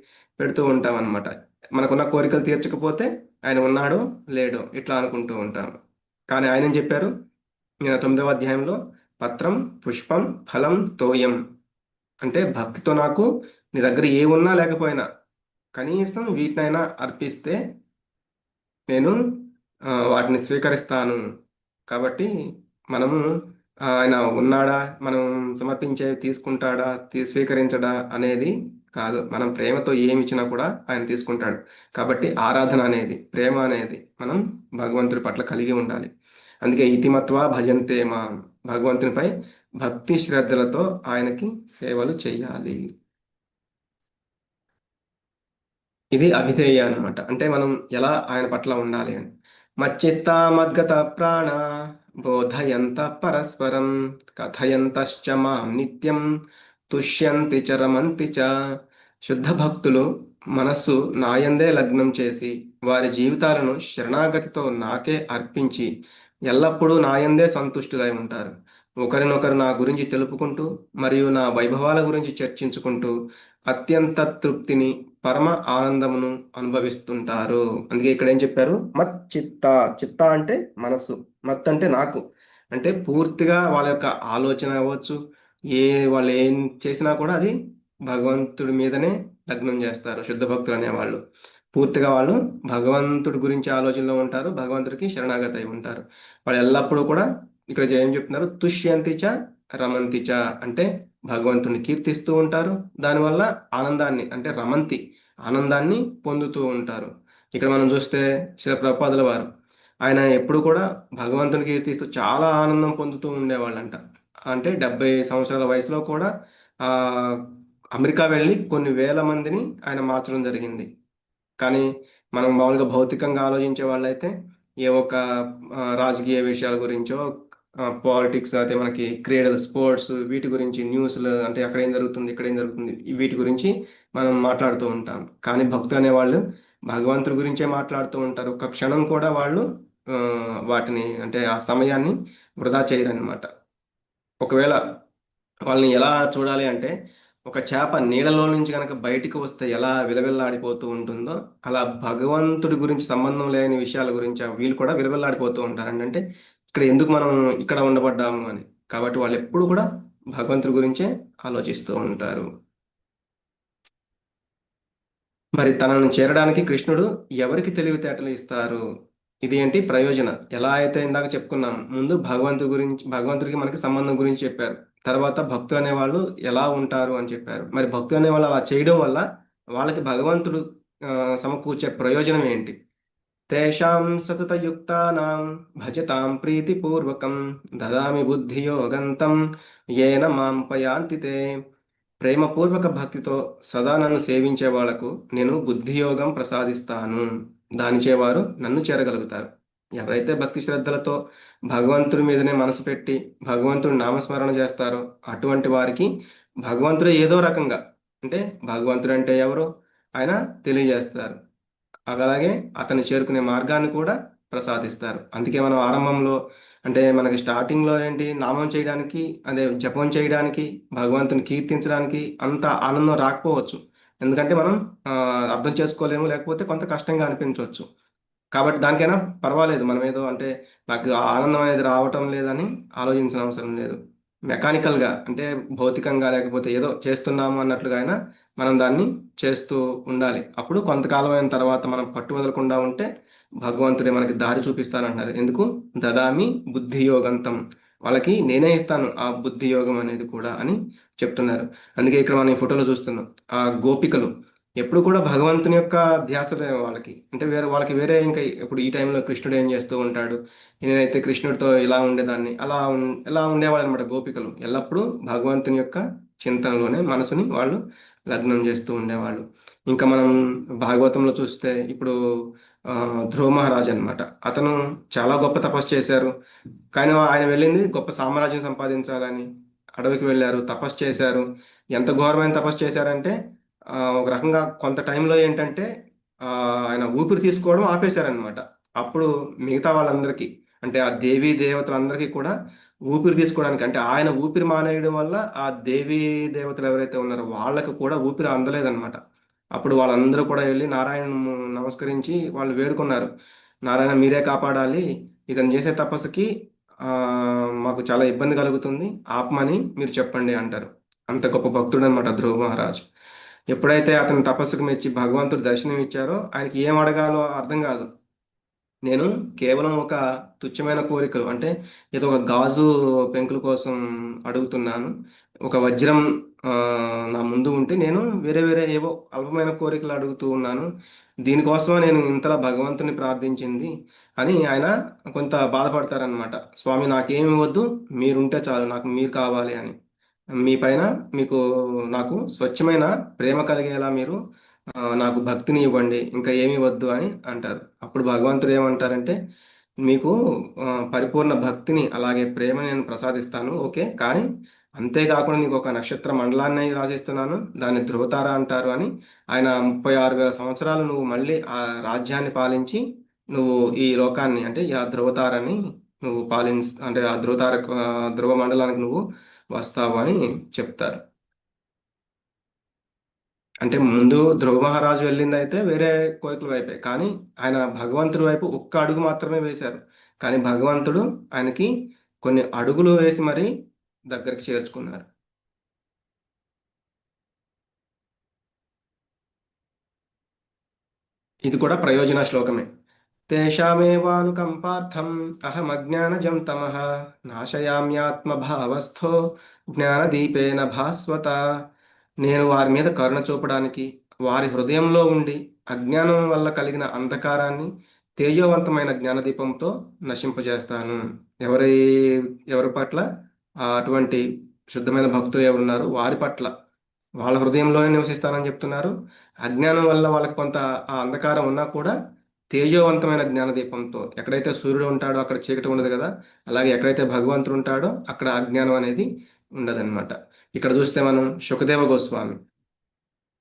పెడుతూ ఉంటాం అనమాట. మనకున్న కోరికలు తీర్చకపోతే ఆయన ఉన్నాడో లేడో ఇట్లా అనుకుంటూ ఉంటాం. కానీ ఆయన ఏం చెప్పారు, 9వ అధ్యాయంలో పత్రం పుష్పం ఫలం తోయం. అంటే భక్తితో నాకు నీ దగ్గర ఏమున్నా లేకపోయినా కనీసం వీటినైనా అర్పిస్తే నేను వాటిని స్వీకరిస్తాను. కాబట్టి మనము ఆయన ఉన్నాడా, మనం సమర్పించేవి తీసుకుంటాడా, స్వీకరించడా అనేది కాదు. మనం ప్రేమతో ఏమి ఇచ్చినా కూడా ఆయన తీసుకుంటాడు. కాబట్టి ఆరాధన అనేది, ప్రేమ అనేది మనం భగవంతుడి పట్ల కలిగి ఉండాలి. అందుకే ఇతిమత్వా భజంతే మా, భగవంతునిపై భక్తి శ్రద్ధలతో ఆయనకి సేవలు చేయాలి. ఇది అభిధేయ అనమాట. అంటే మనం ఎలా ఆయన పట్ల ఉండాలి అని. మచ్చిత్త మద్గత ప్రాణ బోధయంత పరస్పరం కథయంతశ్చ మాం నిత్యం తుష్యంతి చ రమంతి చ. శుద్ధ భక్తులు మనస్సు నాయందే లగ్నం చేసి వారి జీవితాలను శరణాగతితో నాకే అర్పించి ఎల్లప్పుడూ నాయందే సంతుష్టులై ఉంటారు. ఒకరినొకరు నా గురించి తెలుపుకుంటూ మరియు నా వైభవాల గురించి చర్చించుకుంటూ అత్యంత తృప్తిని, పరమ ఆనందమును అనుభవిస్తుంటారు. అందుకే ఇక్కడ ఏం చెప్పారు? మత్ చిత్త. చిత్త అంటే మనస్సు. మత్ అంటే నాకు. అంటే పూర్తిగా వాళ్ళ యొక్క ఆలోచన అవ్వచ్చు, ఏ వాళ్ళు ఏం చేసినా కూడా అది భగవంతుడి మీదనే లగ్నం చేస్తారు శుద్ధ భక్తులు అనేవాళ్ళు. పూర్తిగా వాళ్ళు భగవంతుడి గురించి ఆలోచనలో ఉంటారు, భగవంతుడికి శరణాగతి అయి ఉంటారు. వాళ్ళు ఎల్లప్పుడూ కూడా ఇక్కడ ఏం చెప్తున్నారు? తుష్యంతి చ రమంతి చ అంటే భగవంతుని కీర్తిస్తూ ఉంటారు. దానివల్ల ఆనందాన్ని అంటే రమంతి ఆనందాన్ని పొందుతూ ఉంటారు. ఇక్కడ మనం చూస్తే శ్రీల ప్రభుపాదుల వారు ఆయన ఎప్పుడు కూడా భగవంతుని కీర్తిస్తూ చాలా ఆనందం పొందుతూ ఉండేవాళ్ళంట. అంటే 70 సంవత్సరాల వయసులో కూడా ఆ అమెరికా వెళ్ళి కొన్ని వేల మందిని ఆయన మార్చడం జరిగింది. కానీ మనం మామూలుగా భౌతికంగా ఆలోచించే వాళ్ళైతే ఏ ఒక రాజకీయ విషయాల గురించో, పాలిటిక్స్ అయితే మనకి క్రీడలు, స్పోర్ట్స్ వీటి గురించి న్యూస్లు అంటే అక్కడ ఏం జరుగుతుంది, ఇక్కడ ఏం జరుగుతుంది వీటి గురించి మనం మాట్లాడుతూ ఉంటాం. కానీ భక్తులు అనేవాళ్ళు భగవంతుడి గురించే మాట్లాడుతూ ఉంటారు. ఒక క్షణం కూడా వాళ్ళు ఆ, వాటిని అంటే ఆ సమయాన్ని వృధా చేయరన్నమాట. ఒకవేళ వాళ్ళని ఎలా చూడాలి అంటే ఒక చేప నీళ్ళలో నుంచి కనుక బయటికి వస్తే ఎలా విలవిల్లాడిపోతూ ఉంటుందో అలా భగవంతుడి గురించి సంబంధం లేని విషయాల గురించి వీళ్ళు కూడా విలవిల్లాడిపోతూ ఉంటారండి. అంటే ఇక్కడ ఎందుకు మనం ఇక్కడ ఉండబడ్డాము అని. కాబట్టి వాళ్ళు ఎప్పుడు కూడా భగవంతుడి గురించే ఆలోచిస్తూ ఉంటారు. మరి తనను చేరడానికి కృష్ణుడు ఎవరికి తెలివితేటలు ఇస్తారు? ఇది ఏంటి ప్రయోజన? ఎలా అయితే ఇందాక చెప్పుకున్నాం, ముందు భగవంతుడికి మనకి సంబంధం గురించి చెప్పారు. తర్వాత భక్తులు అనేవాళ్ళు ఎలా ఉంటారు అని చెప్పారు. మరి భక్తులు అనేవాళ్ళు అలా చేయడం వల్ల వాళ్ళకి భగవంతుడు ఆ, సమకూర్చే ప్రయోజనం ఏంటి? తేషాం సతతయుక్తానాం భజతాం ప్రీతిపూర్వకం దదామి బుద్ధియోగంతం ఏన మాం పయాంతి తే. ప్రేమపూర్వక భక్తితో సదా నన్ను సేవించే వాళ్లకు నేను బుద్ధియోగం ప్రసాదిస్తాను. దానిచే వారు నన్ను చేరగలుగుతారు. ఎవరైతే భక్తి శ్రద్ధలతో భగవంతుడి మీదనే మనసు పెట్టి భగవంతుడి నామస్మరణ చేస్తారో అటువంటి వారికి భగవంతుడు ఏదో రకంగా అంటే భగవంతుడు అంటే ఎవరో ఆయన తెలియజేస్తారు. అలాగే అతన్ని చేరుకునే మార్గాన్ని కూడా ప్రసాదిస్తారు. అందుకే మనం ఆరంభంలో అంటే మనకి స్టార్టింగ్లో ఏంటి నామం చేయడానికి అదే జపం చేయడానికి భగవంతుని కీర్తించడానికి అంత ఆనందం రాకపోవచ్చు. ఎందుకంటే మనం ఆ, అర్థం చేసుకోలేము, లేకపోతే కొంత కష్టంగా అనిపించవచ్చు. కాబట్టి దానికైనా పర్వాలేదు. మనం ఏదో అంటే నాకు ఆ ఆనందం అనేది రావటం లేదని ఆలోచించిన అవసరం లేదు. మెకానికల్గా అంటే భౌతికంగా లేకపోతే ఏదో చేస్తున్నాము అన్నట్లుగా అయినా మనం దాన్ని చేస్తూ ఉండాలి. అప్పుడు కొంతకాలం అయిన తర్వాత మనం పట్టు వదలకుండా ఉంటే భగవంతుడే మనకి దారి చూపిస్తానంటున్నారు. ఎందుకు? దదామి బుద్ధి యోగంతం. వాళ్ళకి నేనే ఇస్తాను ఆ బుద్ధి యోగం అనేది కూడా అని చెప్తున్నారు. అందుకే ఇక్కడ మనం ఈ ఫోటోలో చూస్తున్నాం. ఆ గోపికలు ఎప్పుడు కూడా భగవంతుని యొక్క ధ్యాసలే వాళ్ళకి. అంటే వాళ్ళకి వేరే ఇంకా ఇప్పుడు ఈ టైంలో కృష్ణుడు ఏం చేస్తూ ఉంటాడు, నేనైతే కృష్ణుడితో ఇలా ఉండేదాన్ని ఇలా ఉండేవాళ్ళు అనమాట. గోపికలు ఎల్లప్పుడూ భగవంతుని యొక్క చింతనలోనే మనసుని వాళ్ళు లగ్నం చేస్తూ ఉండేవాళ్ళు. ఇంకా మనం భాగవతంలో చూస్తే ఇప్పుడు ఆ, ధ్రువ మహారాజ్ అనమాట. అతను చాలా గొప్ప తపస్సు చేశారు. కానీ ఆయన వెళ్ళింది గొప్ప సామ్రాజ్యం సంపాదించాలని. అడవికి వెళ్ళారు, తపస్సు చేశారు. ఎంత ఘోరమైన తపస్సు చేశారంటే ఒక రకంగా కొంత టైంలో ఏంటంటే ఆయన ఊపిరి తీసుకోవడం ఆపేశారనమాట. అప్పుడు మిగతా వాళ్ళందరికీ అంటే ఆ దేవీ దేవతలందరికీ కూడా ఊపిరి తీసుకోవడానికి అంటే ఆయన ఊపిరి మానేయడం వల్ల ఆ దేవీ దేవతలు ఎవరైతే ఉన్నారో వాళ్ళకు కూడా ఊపిరి అందలేదన్నమాట. అప్పుడు వాళ్ళందరూ కూడా వెళ్ళి నారాయణ నమస్కరించి వాళ్ళు వేడుకున్నారు. నారాయణ మీరే కాపాడాలి, ఇతను చేసే తపస్సుకి ఆ, మాకు చాలా ఇబ్బంది కలుగుతుంది, ఆపమని మీరు చెప్పండి అంటారు. అంత గొప్ప భక్తుడు అనమాట ధ్రువ మహారాజ్. ఎప్పుడైతే అతని తపస్సుకు మెచ్చి భగవంతుడు దర్శనం ఇచ్చారో ఆయనకి ఏం అడగాలో అర్థం కాదు. నేను కేవలం ఒక తుచ్చమైన కోరికలు అంటే ఏదో ఒక గాజు పెంకుల కోసం అడుగుతున్నాను. ఒక వజ్రం ఆ, నా ముందు ఉంటే నేను వేరే వేరే ఏవో అల్పమైన కోరికలు అడుగుతూ ఉన్నాను. దీనికోసం నేను ఇంతలా భగవంతుని ప్రార్థించింది అని ఆయన కొంత బాధపడతారనమాట. స్వామి నాకేమి వద్దు, మీరుంటే చాలు, నాకు మీరు కావాలి అని. మీ పైన మీకు నాకు స్వచ్ఛమైన ప్రేమ కలిగేలా మీరు నాకు భక్తిని ఇవ్వండి, ఇంకా ఏమీ వద్దు అని అంటారు. అప్పుడు భగవంతుడు ఏమంటారంటే మీకు పరిపూర్ణ భక్తిని అలాగే ప్రేమని నేను ప్రసాదిస్తాను, ఓకే, కానీ అంతేకాకుండా నీకు ఒక నక్షత్ర మండలాన్ని రాసిస్తున్నాను, దాన్ని ధృవతార అంటారు అని. ఆయన 36,000 సంవత్సరాలు నువ్వు మళ్ళీ ఆ రాజ్యాన్ని పాలించి నువ్వు ఈ లోకాన్ని అంటే ఆ ధృవతారని నువ్వు అంటే ఆ ధ్రువ మండలానికి నువ్వు వస్తావు అని చెప్తారు. అంటే ముందు ధ్రువ మహారాజు వెళ్ళింది అయితే వేరే కోరికల వైపే, కానీ ఆయన భగవంతుడి వైపు ఒక్క అడుగు మాత్రమే వేశారు. కానీ భగవంతుడు ఆయనకి కొన్ని అడుగులు వేసి మరీ దగ్గరికి చేర్చుకున్నారు. ఇది కూడా ప్రయోజన శ్లోకమే. తేషామేవానుకంపార్థం అహమజ్ఞానజం తమః నాశయామ్యాత్మభావస్థో జ్ఞానదీపేన భాస్వత. నేను వారి మీద కరుణ చూపడానికి వారి హృదయంలో ఉండి అజ్ఞానం వల్ల కలిగిన అంధకారాన్ని తేజోవంతమైన జ్ఞానదీపంతో నశింపజేస్తాను. ఎవరి ఎవరి పట్ల? అటువంటి శుద్ధమైన భక్తులు ఎవరున్నారు వారి పట్ల వాళ్ళ హృదయంలోనే నివసిస్తానని చెప్తున్నారు. అజ్ఞానం వల్ల వాళ్ళకి కొంత ఆ అంధకారం ఉన్నా కూడా తేజోవంతమైన జ్ఞానదీపంతో, ఎక్కడైతే సూర్యుడు ఉంటాడో అక్కడ చీకటి ఉండదు కదా, అలాగే ఎక్కడైతే భగవంతుడు ఉంటాడో అక్కడ అజ్ఞానం అనేది ఉండదన్నమాట. ఇక్కడ చూస్తే మనం సుఖదేవ గోస్వామి,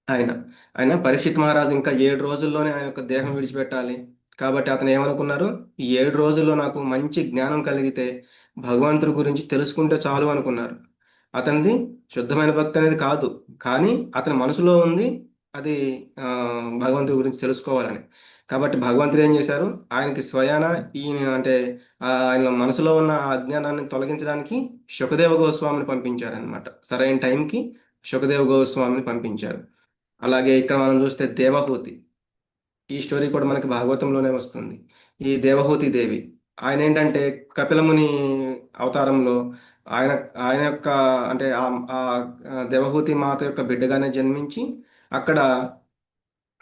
ఆయన ఆయన పరీక్షిత్ మహారాజు ఇంకా 7 రోజుల్లోనే ఆయన యొక్క దేహం విడిచిపెట్టాలి. కాబట్టి అతను ఏమనుకున్నారు, ఈ 7 రోజుల్లో నాకు మంచి జ్ఞానం కలిగితే భగవంతుడి గురించి తెలుసుకుంటే చాలు అనుకున్నారు. అతనిది శుద్ధమైన భక్తి అనేది కాదు, కానీ అతని మనసులో ఉంది అది ఆ, భగవంతుడి గురించి తెలుసుకోవాలని. కాబట్టి భగవంతుడు ఏం చేశారు, ఆయనకి స్వయాన ఈయన అంటే ఆయన మనసులో ఉన్న ఆ అజ్ఞానాన్ని తొలగించడానికి శుకదేవ గోస్వామిని పంపించారనమాట. సరైన టైంకి శుకదేవ గోస్వామిని పంపించారు. అలాగే ఇక్కడ మనం చూస్తే దేవహూతి, ఈ స్టోరీ కూడా మనకి భాగవతంలోనే వస్తుంది. ఈ దేవహూతి దేవి, ఆయన ఏంటంటే కపిలముని అవతారంలో ఆయన ఆయన యొక్క అంటే ఆ దేవహూతి మాత యొక్క బిడ్డగానే జన్మించి అక్కడ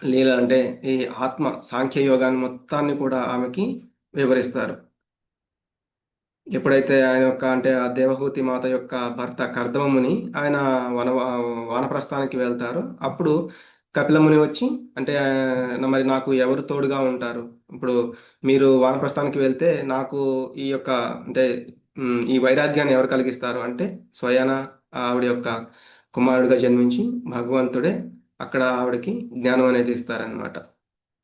లీల అంటే ఈ ఆత్మ సాంఖ్య యోగాన్ని మొత్తాన్ని కూడా ఆమెకి వివరిస్తారు. ఎప్పుడైతే ఆయన యొక్క అంటే ఆ దేవహూతి మాత యొక్క భర్త కర్దమముని ఆయన వన వానప్రస్థానికి వెళ్తారు. అప్పుడు కపిలముని వచ్చి అంటే మరి నాకు ఎవరు తోడుగా ఉంటారు, ఇప్పుడు మీరు వానప్రస్థానికి వెళ్తే నాకు ఈ యొక్క అంటే ఈ వైరాగ్యాన్ని ఎవరు కలిగిస్తారు అంటే స్వయాన ఆవిడ యొక్క కుమారుడిగా జన్మించి భగవంతుడే అక్కడ ఆవిడకి జ్ఞానం అనేది ఇస్తారనమాట.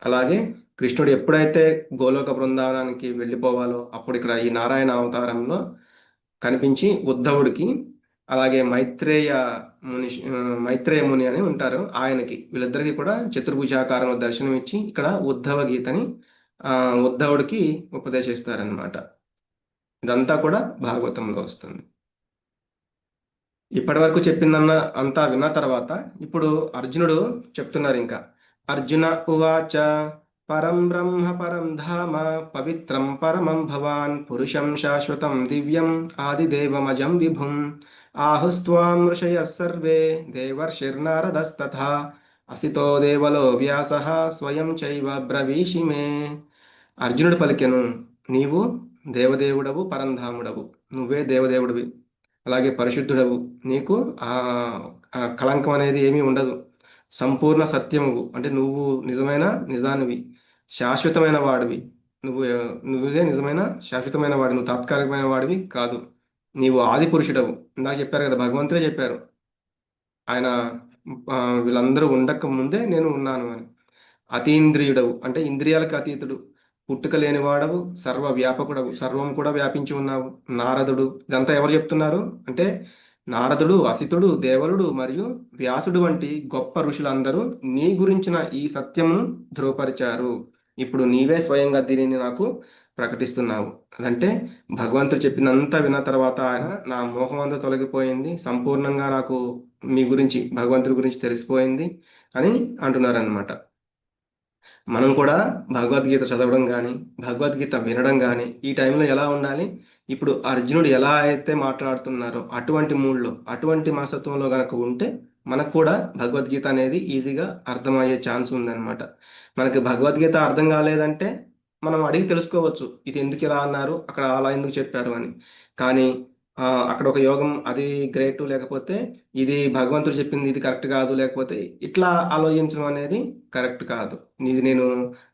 అలాగే కృష్ణుడు ఎప్పుడైతే గోలోక బృందావనానికి వెళ్ళిపోవాలో అప్పుడు ఇక్కడ ఈ నారాయణ అవతారంలో కనిపించి ఉద్ధవుడికి, అలాగే మైత్రేయ ముని అని ఉంటారు ఆయనకి, వీళ్ళిద్దరికీ కూడా చతుర్భుజాకారంలో దర్శనం ఇచ్చి ఇక్కడ ఉద్ధవ గీతని ఆ ఉద్ధవుడికి ఉపదేశిస్తారనమాట. ఇదంతా కూడా భాగవతంలో వస్తుంది. ఇప్పటి వరకు చెప్పిందన్న అంతా విన్న తర్వాత ఇప్పుడు అర్జునుడు చెప్తున్నారు ఇంకా. అర్జున ఉవాచ పరం బ్రహ్మ పరం ధామ పవిత్రం పరమం భవాన్ పురుషం శాశ్వతం దివ్యం ఆదిదేవమజం విభుం ఆహుస్త్వాం ఋషయः సర్వే దేవర్షిర్నారదస్తథా అసితో దేవలో వ్యాసః స్వయం చైవ బ్రవీషి మే. అర్జునుడు పలికెను, నీవు దేవదేవుడవు పరంధాముడవు, నువ్వే దేవదేవుడివి, అలాగే పరిశుద్ధుడవు, నీకు ఆ ఆ కళంకం అనేది ఏమీ ఉండదు, సంపూర్ణ సత్యమువు అంటే నువ్వు నిజమైన నిజానివి, శాశ్వతమైన వాడివి, నువ్వు నువ్వే నిజమైన శాశ్వతమైన వాడివి, నువ్వు తాత్కాలికమైన వాడివి కాదు, నీవు ఆది పురుషుడవు. ఇందాక చెప్పారు కదా, భగవంతుడే చెప్పారు ఆయన ఆ, వీళ్ళందరూ ఉండక ముందే నేను ఉన్నాను అని. అతీంద్రియుడవు అంటే ఇంద్రియాలకు అతీతుడు, పుట్టుక లేనివాడవు, సర్వ వ్యాపకుడవు, సర్వం కూడా వ్యాపించి ఉన్నావు. నారదుడు, ఇదంతా ఎవరు చెప్తున్నారు అంటే నారదుడు, అసితుడు, దేవలుడు మరియు వ్యాసుడు వంటి గొప్ప ఋషులందరూ నీ గురించిన ఈ సత్యమును ధృవపరిచారు. ఇప్పుడు నీవే స్వయంగా దీనిని నాకు ప్రకటిస్తున్నావు. అదంటే భగవంతుడు చెప్పినంత విన్న తర్వాత ఆయన నా మోహం అంతా తొలగిపోయింది, సంపూర్ణంగా నాకు మీ గురించి భగవంతుడి గురించి తెలిసిపోయింది అని అంటున్నారన్నమాట. మనం కూడా భగవద్గీత చదవడం కానీ భగవద్గీత వినడం కానీ ఈ టైంలో ఎలా ఉండాలి, ఇప్పుడు అర్జునుడు ఎలా అయితే మాట్లాడుతున్నారో అటువంటి మూడ్లో అటువంటి మనస్తత్వంలో కనుక ఉంటే మనకు కూడా భగవద్గీత అనేది ఈజీగా అర్థమయ్యే ఛాన్స్ ఉందన్నమాట. మనకి భగవద్గీత అర్థం కాలేదంటే మనం అడిగి తెలుసుకోవచ్చు, ఇది ఎందుకు ఇలా అన్నారు, అక్కడ అలా ఎందుకు చెప్పారు అని. కానీ అక్కడ ఒక యోగం అది గ్రేట్, లేకపోతే ఇది భగవంతుడు చెప్పింది ఇది కరెక్ట్ కాదు, లేకపోతే ఇట్లా ఆలోచించడం అనేది కరెక్ట్ కాదు. ఇది నేను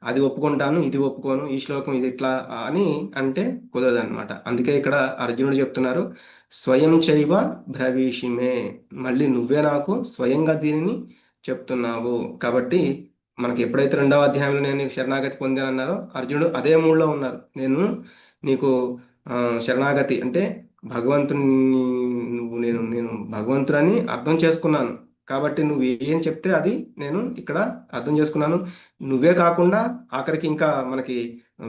అది ఒప్పుకుంటాను ఇది ఒప్పుకోను, ఈ శ్లోకం ఇది ఇట్లా అని అంటే కుదరదు అనమాట. అందుకే ఇక్కడ అర్జునుడు చెప్తున్నారు, స్వయం చైవ బ్రవీషిమే, మళ్ళీ నువ్వే నాకు స్వయంగా దీనిని చెప్తున్నావు. కాబట్టి మనకి ఎప్పుడైతే 2వ అధ్యాయంలో నేను నీకు శరణాగతి పొందానన్నారో అర్జునుడు అదే మూడ్లో ఉన్నారు, నేను నీకు ఆ, శరణాగతి అంటే భగవంతుని నేను భగవంతుడని అర్థం చేసుకున్నాను. కాబట్టి నువ్వు ఏం చెప్తే అది నేను ఇక్కడ అర్థం చేసుకున్నాను. నువ్వే కాకుండా ఆఖరికి ఇంకా మనకి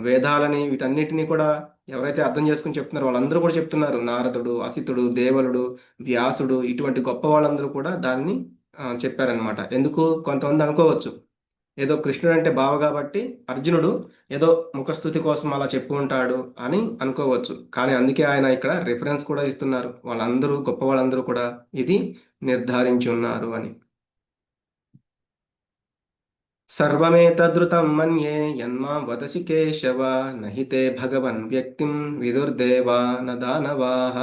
వేదాలని వీటన్నిటిని కూడా ఎవరైతే అర్థం చేసుకుని చెప్తున్నారో వాళ్ళందరూ కూడా చెప్తున్నారు. నారదుడు, అసితుడు, దేవలుడు, వ్యాసుడు ఇటువంటి గొప్ప వాళ్ళందరూ కూడా దాన్ని చెప్పారనమాట. ఎందుకు కొంతమంది అనుకోవచ్చు ఏదో కృష్ణుడు అంటే బావ కాబట్టి అర్జునుడు ఏదో ముఖస్థుతి కోసం అలా చెప్పు ఉంటాడు అని అనుకోవచ్చు. కానీ అందుకే ఆయన ఇక్కడ రిఫరెన్స్ కూడా ఇస్తున్నారు. వాళ్ళందరూ గొప్ప వాళ్ళందరూ కూడా ఇది నిర్ధారించి ఉన్నారు అని. సర్వమేతద్రుతం మన్యే యన్మాం వదసి కేశవ నహి తే భగవన్ వ్యక్తిం విదుర్దేవా న దానవాః.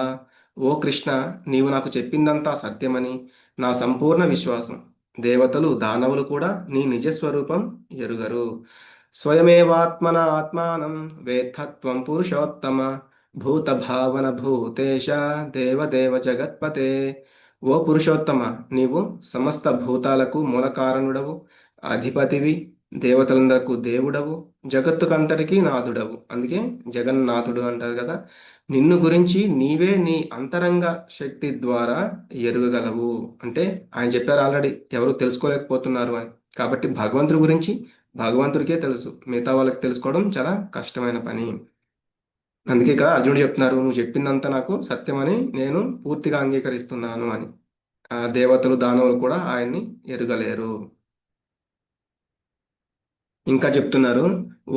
ఓ కృష్ణ, నీవు నాకు చెప్పిందంతా సత్యమని నా సంపూర్ణ విశ్వాసం. దేవతలు దానవులు కూడా నీ నిజస్వరూపం ఎరుగరు. స్వయమేవాత్మన ఆత్మానం వేత్తత్వం పురుషోత్తమ భూత భావన భూతేశ దేవదేవ జగత్పతే. ఓ పురుషోత్తమ, నీవు సమస్త భూతాలకు మూల కారణుడవు, అధిపతివి, దేవతలందరకు దేవుడవు, జగత్తుకంతటికీ నాథుడవు. అందుకే జగన్నాథుడు అంటారు కదా. నిన్ను గురించి నీవే నీ అంతరంగ శక్తి ద్వారా ఎరుగగలవు. అంటే ఆయన చెప్పారు ఆల్రెడీ, ఎవరు తెలుసుకోలేకపోతున్నారు అని. కాబట్టి భగవంతుడి గురించి భగవంతుడికే తెలుసు, మిగతా వాళ్ళకి తెలుసుకోవడం చాలా కష్టమైన పని. అందుకే ఇక్కడ అర్జునుడు చెప్తున్నారు, నువ్వు చెప్పిందంతా నాకు సత్యమని నేను పూర్తిగా అంగీకరిస్తున్నాను అని. ఆ దేవతలు దానవులు కూడా ఆయన్ని ఎరుగలేరు. ఇంకా చెప్తున్నారు,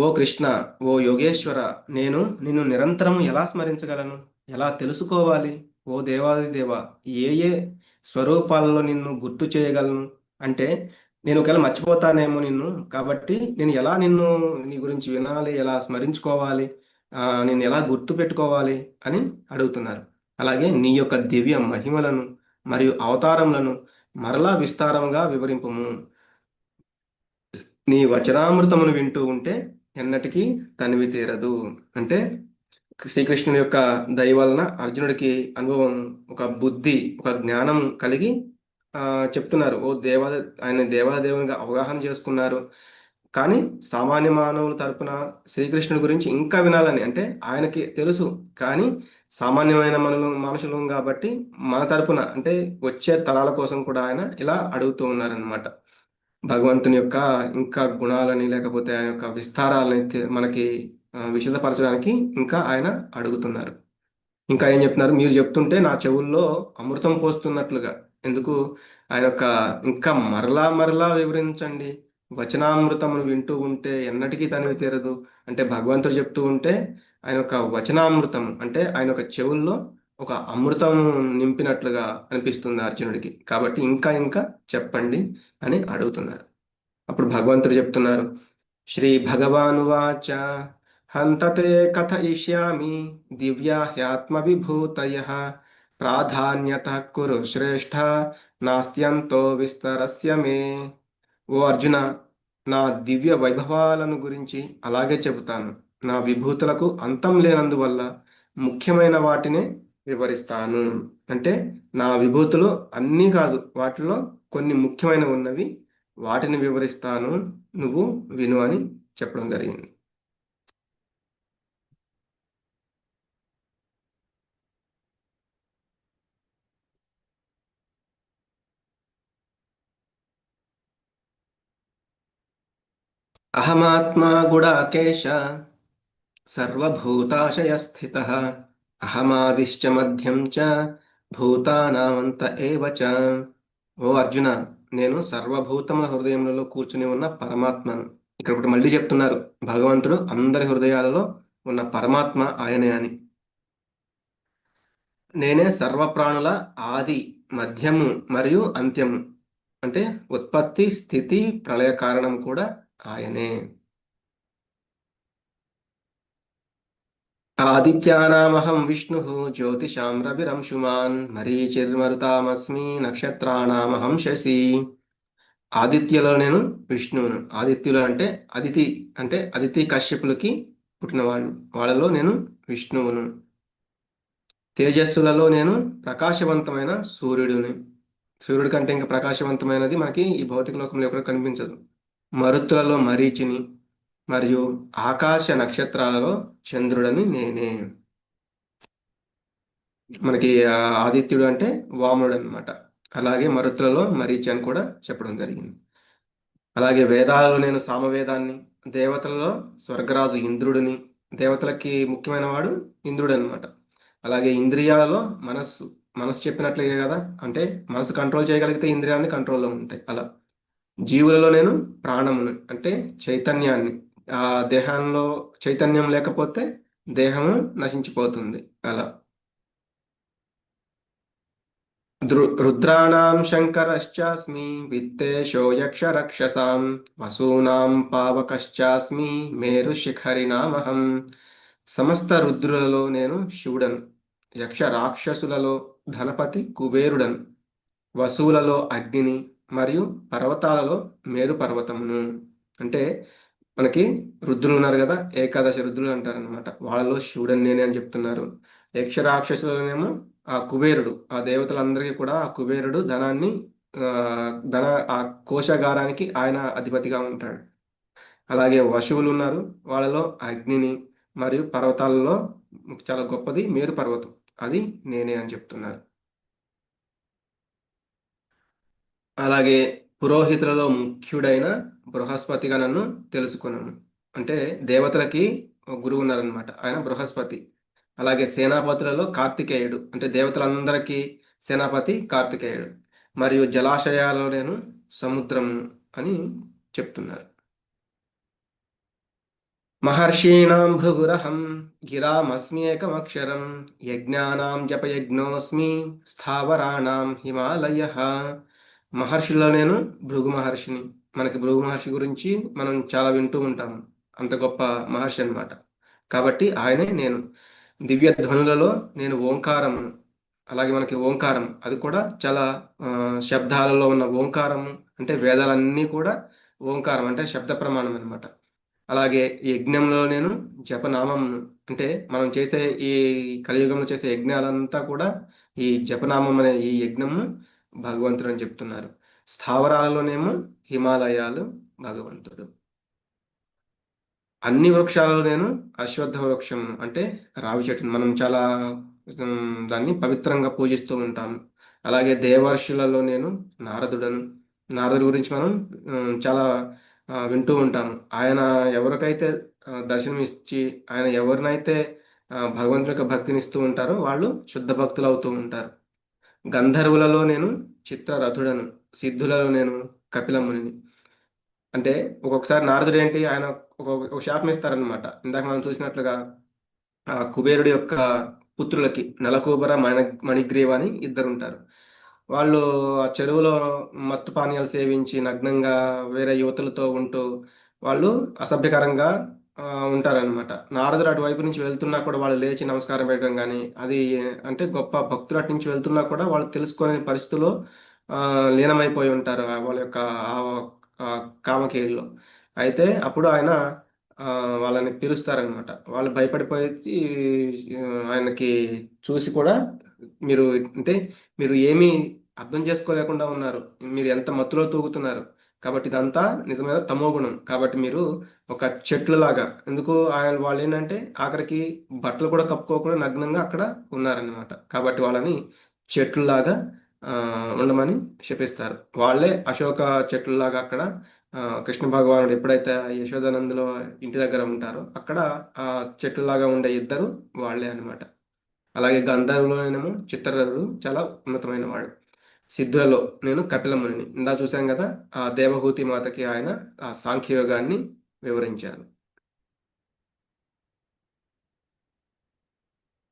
ఓ కృష్ణ, ఓ యోగేశ్వర, నేను నిన్ను నిరంతరం ఎలా స్మరించగలను, ఎలా తెలుసుకోవాలి? ఓ దేవాది దేవ, ఏ ఏ స్వరూపాలలో నిన్ను గుర్తు చేయగలను? అంటే నేను ఒకవేళ మర్చిపోతానేమో నిన్ను, కాబట్టి నేను ఎలా నీ గురించి వినాలి, ఎలా స్మరించుకోవాలి, నేను ఎలా గుర్తు పెట్టుకోవాలి అని అడుగుతున్నారు. అలాగే నీ యొక్క దివ్య మహిమలను మరియు అవతారములను మరలా విస్తారంగా వివరింపుము. నీ వచనామృతమును వింటూ ఉంటే ఎన్నటికీ తనివి తీరదు. అంటే శ్రీకృష్ణుని యొక్క దయ వలన అర్జునుడికి అనుభవం, ఒక బుద్ధి, ఒక జ్ఞానం కలిగి ఆ చెప్తున్నారు. ఓ దేవ ఆయన దేవాదేవునిగా అవగాహన చేసుకున్నారు. కానీ సామాన్య మానవుల తరపున శ్రీకృష్ణుడి గురించి ఇంకా వినాలని అంటే ఆయనకి తెలుసు. కానీ సామాన్యమైన మనుషులం కాబట్టి మన తరపున అంటే వచ్చే తరాల కోసం కూడా ఆయన ఇలా అడుగుతూ ఉన్నారనమాట. భగవంతుని యొక్క ఇంకా గుణాలని లేకపోతే ఆయన యొక్క విస్తారాలని మనకి విశదపరచడానికి ఇంకా ఆయన అడుగుతున్నారు. ఇంకా ఏం చెప్తున్నారు, మీరు చెప్తుంటే నా చెవుల్లో అమృతం పోస్తున్నట్లుగా. ఎందుకు ఆయన యొక్క ఇంకా మరలా మరలా వివరించండి, వచనామృతమును వింటూ ఉంటే ఎన్నటికీ తనివి తీరదు. అంటే భగవంతుడు చెప్తూ ఉంటే ఆయన యొక్క వచనామృతం అంటే ఆయన యొక్క చెవుల్లో ఒక అమృతం నింపినట్లుగా అనిపిస్తుంది అర్జునుడికి. కాబట్టి ఇంకా ఇంకా చెప్పండి అని అడుగుతున్నారు. అప్పుడు భగవంతుడు చెప్తున్నారు, శ్రీ భగవానువాచ హంతతే కథయిష్యామి దివ్యా హ్యాత్మ విభూతయ ప్రాధాన్యత కురు శ్రేష్ఠ నాస్త్యంతో విస్తరస్య మే. ఓ అర్జున, నా దివ్య వైభవాలను గురించి అలాగే చెబుతాను. నా విభూతులకు అంతం లేనందువల్ల ముఖ్యమైన వాటినే వివరిస్తాను. అంటే నా విభూతులు అన్నీ కాదు, వాటిలో కొన్ని ముఖ్యమైనవి ఉన్నవి, వాటిని వివరిస్తాను, నువ్వు విను అని చెప్పడం జరిగింది. అహమాత్మా గుడాకేశ సర్వభూతాశయస్థితః అహమాదిశ్చ మధ్యం చ భూతానామంత ఏవ చ. ఓ అర్జున, నేను సర్వభూతముల హృదయములలో కూర్చుని ఉన్న పరమాత్మను. ఇక్కడ ఒకటి మళ్ళీ చెప్తున్నారు, భగవంతుడు అందరి హృదయాలలో ఉన్న పరమాత్మ ఆయనే అని. నేనే సర్వప్రాణుల ఆది, మధ్యము మరియు అంత్యము. అంటే ఉత్పత్తి, స్థితి, ప్రళయ కారణం కూడా ఆయనే. ఆదిత్యానామహం విష్ణు జ్యోతిషాం రవిరంశుమాన్ మరీచిర్మరుతామస్మి నక్షత్రాణామహం శశి. ఆదిత్యలో నేను విష్ణువును. ఆదిత్యులు అంటే అదితి, అంటే అదితి కశ్యపులకి పుట్టినవాడు, వాళ్ళలో నేను విష్ణువును. తేజస్సులలో నేను ప్రకాశవంతమైన సూర్యుడిని. సూర్యుడి కంటే ఇంకా ప్రకాశవంతమైనది మనకి ఈ భౌతిక లోకంలో ఎక్కడ కనిపించదు. మరుత్తులలో మరీచిని, మరియు ఆకాశ నక్షత్రాలలో చంద్రుడని నేనే. మనకి ఆదిత్యుడు అంటే వామనుడు అనమాట. అలాగే మరుత్తులలో మరీచి అని కూడా చెప్పడం జరిగింది. అలాగే వేదాలలో నేను సామవేదాన్ని, దేవతలలో స్వర్గరాజు ఇంద్రుడిని, దేవతలకి ముఖ్యమైన వాడు ఇంద్రుడు అనమాట. అలాగే ఇంద్రియాలలో మనస్సు, మనసు చెప్పినట్లే కదా, అంటే మనసు కంట్రోల్ చేయగలిగితే ఇంద్రియాలని కంట్రోల్లో ఉంటాయి. అలా జీవులలో నేను ప్రాణమును, అంటే చైతన్యాన్ని. ఆ దేహంలో చైతన్యం లేకపోతే దేహము నశించిపోతుంది. అలా రుద్రాణం శంకరశ్చాస్మి, విత్తేషో యక్ష రక్షసాం, వసూనాం పావకశ్చాస్మి, మేరు శిఖరినామహం. సమస్త రుద్రులలో నేను శివుడను, యక్ష రాక్షసులలో ధనపతి కుబేరుడను, వసువులలో అగ్నిని, మరియు పర్వతాలలో మేరు పర్వతమును. అంటే మనకి రుద్రులు ఉన్నారు కదా, ఏకాదశి రుద్రులు అంటారనమాట. వాళ్ళలో శివుడని నేనే అని చెప్తున్నారు. యక్షరాక్షసులనేమో ఆ కుబేరుడు, ఆ దేవతలందరికీ కూడా ఆ కుబేరుడు ధనాన్ని, ఆ, ధన ఆ కోశాగారానికి ఆయన అధిపతిగా ఉంటాడు. అలాగే వశువులు ఉన్నారు, వాళ్ళలో అగ్నిని, మరియు పర్వతాలలో చాలా గొప్పది మేరు పర్వతం, అది నేనే అని చెప్తున్నారు. అలాగే పురోహితులలో ముఖ్యుడైన బృహస్పతిగా నన్ను తెలుసుకున్నాను. అంటే దేవతలకి ఒక గురువు ఉన్నారనమాట, ఆయన బృహస్పతి. అలాగే సేనాపతులలో కార్తికేయుడు, అంటే దేవతలందరికీ సేనాపతి కార్తికేయుడు. మరియు జలాశయాలలో నేను సముద్రము అని చెప్తున్నారు. మహర్షీణాం భృగురహం, గిరామస్మ్యేకమక్షరం, యజ్ఞానాం జపయజ్ఞోస్మి, స్థావరాణాం హిమాలయ. మహర్షుల్లో నేను భృగు మహర్షిని. మనకి భృగు మహర్షి గురించి మనం చాలా వింటూ ఉంటాము, అంత గొప్ప మహర్షి అన్నమాట. కాబట్టి ఆయనే నేను. దివ్య ధ్వనులలో నేను ఓంకారమును. అలాగే మనకి ఓంకారం అది కూడా చాలా శబ్దాలలో ఉన్న ఓంకారము, అంటే వేదాలన్నీ కూడా ఓంకారం అంటే శబ్ద ప్రమాణం అన్నమాట. అలాగే యజ్ఞంలో నేను జపనామమును, అంటే మనం చేసే ఈ కలియుగంలో చేసే యజ్ఞాలంతా కూడా ఈ జపనామం అనే ఈ యజ్ఞము భగవంతుడు అని చెప్తున్నారు. స్థావరాలలోనేమో హిమాలయాలు భగవంతుడు. అన్ని వృక్షాలలో నేను అశ్వత్థ వృక్షం, అంటే రావి చెట్టును మనం చాలా దాన్ని పవిత్రంగా పూజిస్తూ ఉంటాము. అలాగే దేవర్షులలో నేను నారదుడను. నారదుడి గురించి మనం చాలా వింటూ ఉంటాము. ఆయన ఎవరికైతే దర్శనం ఇచ్చి, ఆయన ఎవరినైతే భగవంతుని యొక్క భక్తినిస్తూ ఉంటారో వాళ్ళు శుద్ధ భక్తులు అవుతూ ఉంటారు. గంధర్వులలో నేను చిత్రరథుడను, సిద్ధులలో నేను కపిలమునిని. అంటే ఒక్కొక్కసారి నారదుడు ఏంటి, ఆయన ఒక శాపం ఇస్తారనమాట. ఇందాక మనం చూసినట్లుగా ఆ కుబేరుడి యొక్క పుత్రులకి నలకూబర మణిగ్రీవ అని ఇద్దరు ఉంటారు. వాళ్ళు ఆ చెరువులో మత్తు పానీయాలు సేవించి నగ్నంగా వేరే యువతులతో ఉంటూ వాళ్ళు అసభ్యకరంగా ఉంటారనమాట. నారదుడు అటువైపు నుంచి వెళ్తున్నా కూడా వాళ్ళు లేచి నమస్కారం పెట్టడం కానీ, అది అంటే గొప్ప భక్తులు అటు నుంచి వెళ్తున్నా కూడా వాళ్ళు తెలుసుకునే పరిస్థితుల్లో లీనమైపోయి ఉంటారు వాళ్ళ యొక్క ఆ ఆ కామకేలిలో. అయితే అప్పుడు ఆయన వాళ్ళని పిలుస్తారనమాట. వాళ్ళు భయపడిపోయి ఆయనకి చూసి కూడా, మీరు అంటే మీరు ఏమీ అర్థం చేసుకోలేకుండా ఉన్నారు. మీరు ఎంత మత్తులో తూగుతున్నారు. కాబట్టి ఇదంతా నిజమైన తమోగుణం. కాబట్టి మీరు ఒక చెట్లులాగా, ఎందుకు ఆయన వాళ్ళేంటంటే ఆఖరికి బట్టలు కూడా కప్పుకోకుండా నగ్నంగా అక్కడ ఉన్నారనమాట. కాబట్టి వాళ్ళని చెట్లులాగా ఉండమని శపిస్తారు. వాళ్ళే అశోక చెట్లులాగా అక్కడ కృష్ణ భగవానుడు ఎప్పుడైతే యశోదానందులో ఇంటి దగ్గర ఉంటారో అక్కడ ఆ చెట్టులాగా ఉండే ఇద్దరు వాళ్ళే అన్నమాట. అలాగే గంధర్వులోనేమో చిత్రరథుడు చాలా ఉన్నతమైన వాడు. సిద్ధులలో నేను కపిలమునిని. ఇందా చూసాం కదా, ఆ దేవహూతి మాతకి ఆయన ఆ సాంఖ్యయోగాన్ని వివరించారు.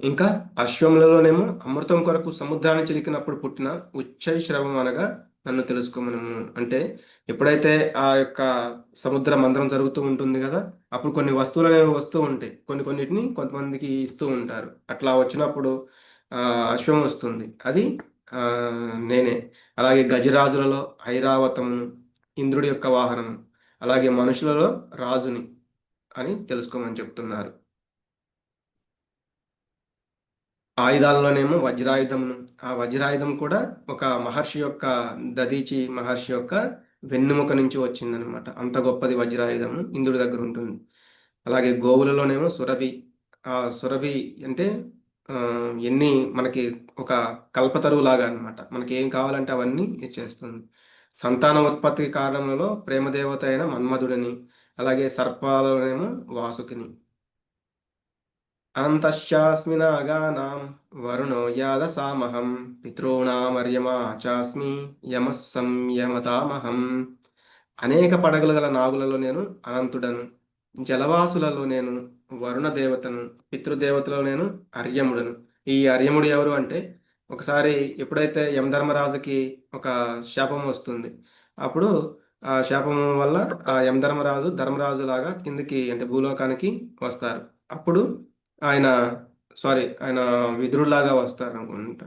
ఇంకా అశ్వములలోనేమో అమృతం కొరకు సముద్రాన్ని చిలికినప్పుడు పుట్టిన ఉచ్చైశ్రవం అనగా నన్ను తెలుసుకోమనము. అంటే ఎప్పుడైతే ఆ యొక్క సముద్ర మంథనం జరుగుతూ ఉంటుంది కదా, అప్పుడు కొన్ని వస్తువులు అనేవి వస్తూ ఉంటాయి. కొన్నిటిని కొంతమందికి ఇస్తూ ఉంటారు. అట్లా వచ్చినప్పుడు ఆ అశ్వం వస్తుంది, అది ఆ నేనే. అలాగే గజరాజులలో ఐరావతమును, ఇంద్రుడి యొక్క వాహనము. అలాగే మనుషులలో రాజుని అని తెలుసుకోమని చెప్తున్నారు. ఆయుధాలలోనేమో వజ్రాయుధమును. ఆ వజ్రాయుధం కూడా ఒక మహర్షి యొక్క, దధీచి మహర్షి యొక్క వెన్నెముక నుంచి వచ్చిందనమాట. అంత గొప్పది వజ్రాయుధము ఇంద్రుడి దగ్గర ఉంటుంది. అలాగే గోవులలోనేమో సురభి. ఆ సురభి అంటే ఎన్ని మనకి ఒక కల్పతరువులాగా అన్నమాట. మనకి ఏం కావాలంటే అవన్నీ ఇచ్చేస్తుంది. సంతాన ఉత్పత్తి కారణంలో ప్రేమదేవత అయిన మన్మధుడిని, అలాగే సర్పాలనేమో వాసుకిని. అనంతశ్చాస్మి నాగానాం వరుణో యాదసామహం పితॄణామర్యమా చాస్మి యమః సంయమతామహం. అనేక పడగలు గల నాగులలో నేను అనంతుడను, జలవాసులలో నేను వరుణ దేవతను, పితృదేవతలో నేను అర్యముడను. ఈ అర్యముడు ఎవరు అంటే, ఒకసారి ఎప్పుడైతే యమధర్మరాజుకి ఒక శాపం వస్తుంది, అప్పుడు ఆ శాపం వల్ల ఆ యమధర్మరాజు ధర్మరాజు లాగా కిందికి అంటే భూలోకానికి వస్తారు. అప్పుడు ఆయన ఆయన విదురులాగా వస్తారు అనుకుంటా.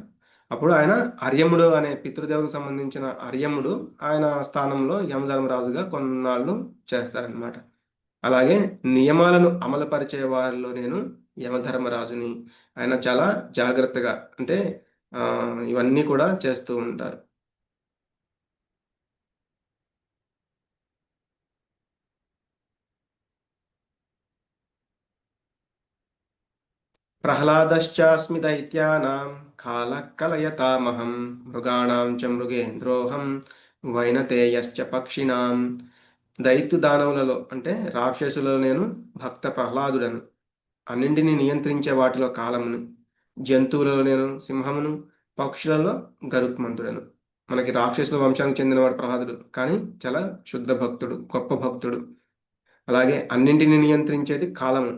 అప్పుడు ఆయన అర్యముడు అనే పితృదేవునికి సంబంధించిన అర్యముడు ఆయన స్థానంలో యమధర్మరాజుగా కొన్నాళ్ళు చేస్తారనమాట. అలాగే నియమాలను అమలుపరిచే వారిలో నేను యమధర్మరాజుని. ఆయన చాలా జాగ్రత్తగా అంటే ఇవన్నీ కూడా చేస్తూ ఉంటారు. ప్రహ్లాదశ్చాస్మి దైత్యానాం కాలః కలయతామహం మృగాణాం చ మృగేంద్రోహం వైనతేయశ్చ పక్షిణాం. దైత్య దానవులలో అంటే రాక్షసులలో నేను భక్త ప్రహ్లాదుడను. అన్నింటినీ నియంత్రించే వాటిలో కాలమును. జంతువులలో నేను సింహమును, పక్షులలో గరుత్మంతుడను. మనకి రాక్షసుల వంశానికి చెందినవాడు ప్రహ్లాదుడు, కానీ చాలా శుద్ధ భక్తుడు, గొప్ప భక్తుడు. అలాగే అన్నింటిని నియంత్రించేది కాలము.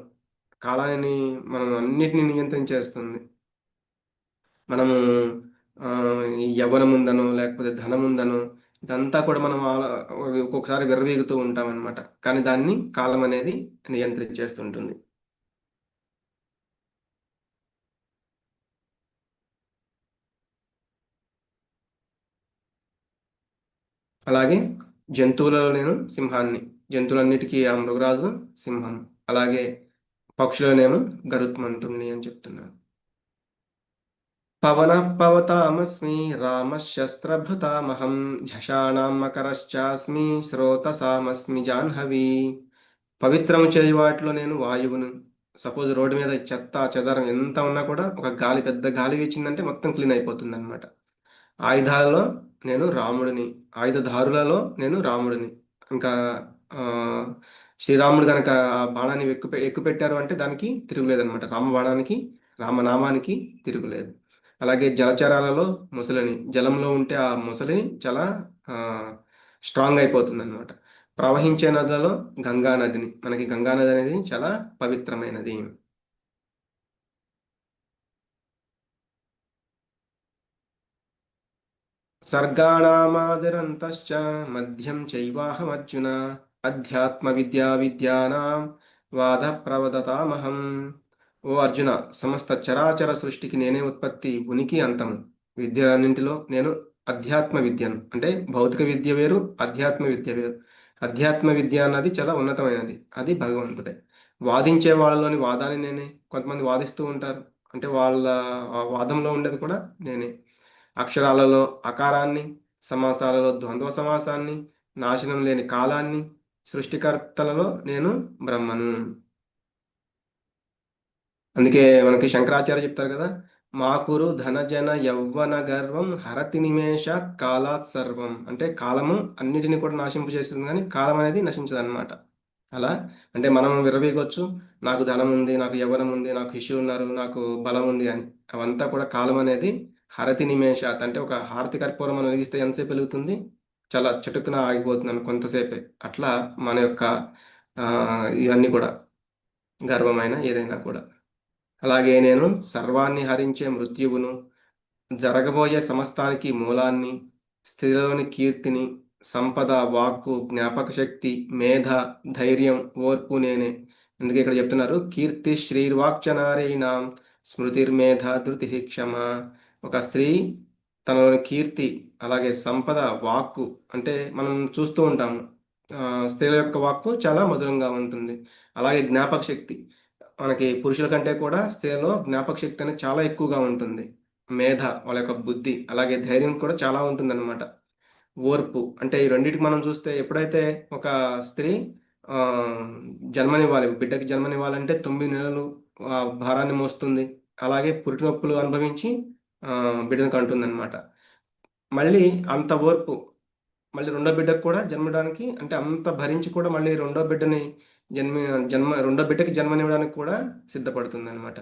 కాలాన్ని మనం అన్నిటిని నియంత్రించేస్తుంది. మనము ఈ యవ్వనముందనో, లేకపోతే ధనముందనో ఇదంతా కూడా మనం ఒక్కొక్కసారి విర్రవీగుతూ ఉంటామనమాట. కానీ దాన్ని కాలం అనేది నియంత్రించేస్తుంటుంది. అలాగే జంతువులలో నేను సింహాన్ని. జంతువులన్నిటికీ ఆ మృగరాజు సింహం. అలాగే పక్షులనేమో గరుత్మంతుణ్ణి అని చెప్తున్నాను. పవనః పవతామస్మి రామశస్త్రభృతామహం ఝషాణాం మకరశ్చాస్మి శ్రోతసామస్మి జాహ్నవి. పవిత్రము చేయు వాటిలో నేను వాయువును. సపోజ్ రోడ్డు మీద చెత్త చెదారం ఎంత ఉన్నా కూడా ఒక గాలి పెద్ద గాలి వీచిందంటే మొత్తం క్లీన్ అయిపోతుంది అనమాట. ఆయుధాలలో నేను రాముడిని, ఆయుధదారులలో నేను రాముడిని. ఇంకా ఆ, శ్రీరాముడు కనుక ఆ బాణాన్ని ఎక్కుపెట్టారు అంటే దానికి తిరుగులేదనమాట. రామబాణానికి, రామనామానికి తిరుగులేదు. అలాగే జలచరాలలో ముసలిని. జలంలో ఉంటే ఆ ముసలి చాలా ఆ, స్ట్రాంగ్ అయిపోతుంది అనమాట. ప్రవహించే నదులలో గంగా నదిని. మనకి గంగా నది అనేది చాలా పవిత్రమైనది. సర్గాణమాదిరంతశ్చ మధ్యం చైవాహమర్జున అధ్యాత్మ విద్యా విద్యానాం వాద ప్రవదతామహం. ఓ అర్జున, సమస్త చరాచర సృష్టికి నేనే ఉత్పత్తి, ఉనికి, అంతము. విద్యలన్నింటిలో నేను అధ్యాత్మ విద్యను. అంటే భౌతిక విద్య వేరు, అధ్యాత్మ విద్య వేరు. అధ్యాత్మ విద్య అన్నది చాలా ఉన్నతమైనది, అది భగవంతుడే. వాదించే వాళ్ళలోని వాదాన్ని నేనే. కొంతమంది వాదిస్తూ ఉంటారు, అంటే వాళ్ళ ఆ వాదంలో ఉండేది కూడా నేనే. అక్షరాలలో అకారాన్ని, సమాసాలలో ద్వంద్వ సమాసాన్ని, నాశనం లేని కాలాన్ని, సృష్టికర్తలలో నేను బ్రహ్మను. అందుకే మనకి శంకరాచార్య చెప్తారు కదా, మాకురు ధనజన యౌవన గర్వం హరతి నిమేషాత్ కాలాత్ సర్వం. అంటే కాలము అన్నిటిని కూడా నాశింపు చేస్తుంది, కానీ కాలం అనేది నశించదు అనమాట. అలా అంటే మనం విర్రవీగొచ్చు, నాకు ధనం ఉంది, నాకు యవ్వనం ఉంది, నాకు శిష్యులు ఉన్నారు, నాకు బలం ఉంది అని. అవంతా కూడా కాలం అనేది హరతి నిమేషాత్. అంటే ఒక హారతి కర్పూరం మనం వెలిగిస్తే ఎంతసేపు వెలుగుతుంది, చాలా చటుక్కున ఆగిపోతుంది కొంతసేపే. అట్లా మన యొక్క ఆ, ఇవన్నీ కూడా గర్వమైన ఏదైనా కూడా. అలాగే నేను సర్వాన్ని హరించే మృత్యువును, జరగబోయే సమస్తానికి మూలాన్ని, స్త్రీలోని కీర్తిని, సంపద, వాక్కు, జ్ఞాపక శక్తి, మేధ, ధైర్యం, ఓర్పు నేనే. అందుకే ఇక్కడ చెప్తున్నారు, కీర్తి శ్రీర్వాక్చనారీణాం స్మృతిర్మేధ ధృతి క్షమ. ఒక స్త్రీ తనలోని కీర్తి, అలాగే సంపద, వాక్కు. అంటే మనం చూస్తూ ఉంటాము, స్త్రీల యొక్క వాక్కు చాలా మధురంగా ఉంటుంది. అలాగే జ్ఞాపక శక్తి, మనకి పురుషుల కంటే కూడా స్త్రీలలో జ్ఞాపక శక్తి అనేది చాలా ఎక్కువగా ఉంటుంది. మేధ, వాళ్ళ యొక్క బుద్ధి, అలాగే ధైర్యం కూడా చాలా ఉంటుందన్నమాట. ఓర్పు అంటే ఈ రెండింటికి మనం చూస్తే, ఎప్పుడైతే ఒక స్త్రీ ఆ, జన్మనివ్వాలి, బిడ్డకి జన్మనివ్వాలంటే 9 నెలలు భారాన్ని మోస్తుంది. అలాగే పురిటి నొప్పులు అనుభవించి బిడ్డను కంటుందన్నమాట. మళ్ళీ అంత ఓర్పు మళ్ళీ రెండో బిడ్డకు కూడా జన్మడానికి అంటే అంత భరించి కూడా మళ్ళీ రెండో బిడ్డని జన్మ రెండో బిడ్డకి జన్మనివ్వడానికి కూడా సిద్ధపడుతుందన్నమాట.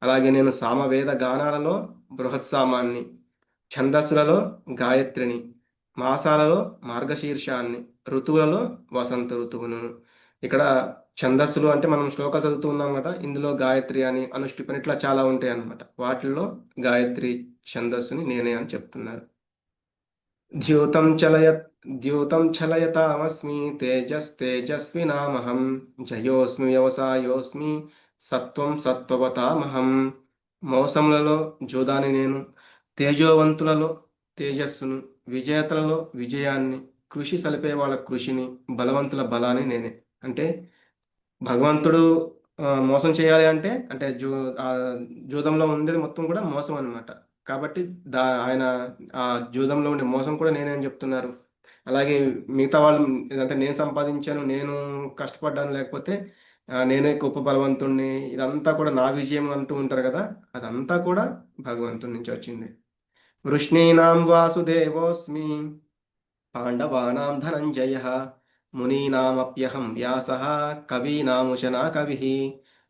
అలాగే నేను సామవేద గానాలలో బృహత్సామాన్ని, ఛందస్సులలో గాయత్రిని, మాసాలలో మార్గశీర్షాన్ని, ఋతువులలో వసంత ఋతువును. ఇక్కడ ఛందస్సులు అంటే మనం శ్లోకాలు చదువుతూ ఉన్నాం కదా, ఇందులో గాయత్రి అని, అనుష్ఠుప్ ఇట్లా చాలా ఉంటాయి అన్నమాట. వాటిల్లో గాయత్రి ఛందస్సుని నేనే అని చెప్తున్నారు. ద్యూతం చలయత్ ద్యూతం చలయతామస్మి తేజస్తేజస్వినామహం జయోస్మి వ్యవసాయోస్మి సత్వం సత్వవతామహం. మోసములలో జోదాని నేను, తేజోవంతులలో తేజస్సును, విజేతలలో విజయాన్ని, కృషి సలిపే వాళ్ళ కృషిని, బలవంతుల బలాన్ని నేనే. అంటే భగవంతుడు మోసం చేయాలి అంటే అంటే ఆ జూదంలో ఉండేది మొత్తం కూడా మోసం అన్నమాట. కాబట్టి ఆయన ఆ జూదంలో ఉండే మోసం కూడా నేనే అని చెప్తున్నారు. అలాగే మిగతా వాళ్ళు ఇదంతా నేను సంపాదించాను, నేను కష్టపడ్డాను, లేకపోతే నేనే గొప్ప బలవంతుణ్ణి, ఇదంతా కూడా నా విజయం అంటూ ఉంటారు కదా, అదంతా కూడా భగవంతుడి నుంచి వచ్చింది. వృష్ణీనాం వాసుదేవోస్మి పాండవానాం ధనంజయ మునీనామప్యహం వ్యాస కవీనాముశనా కవి.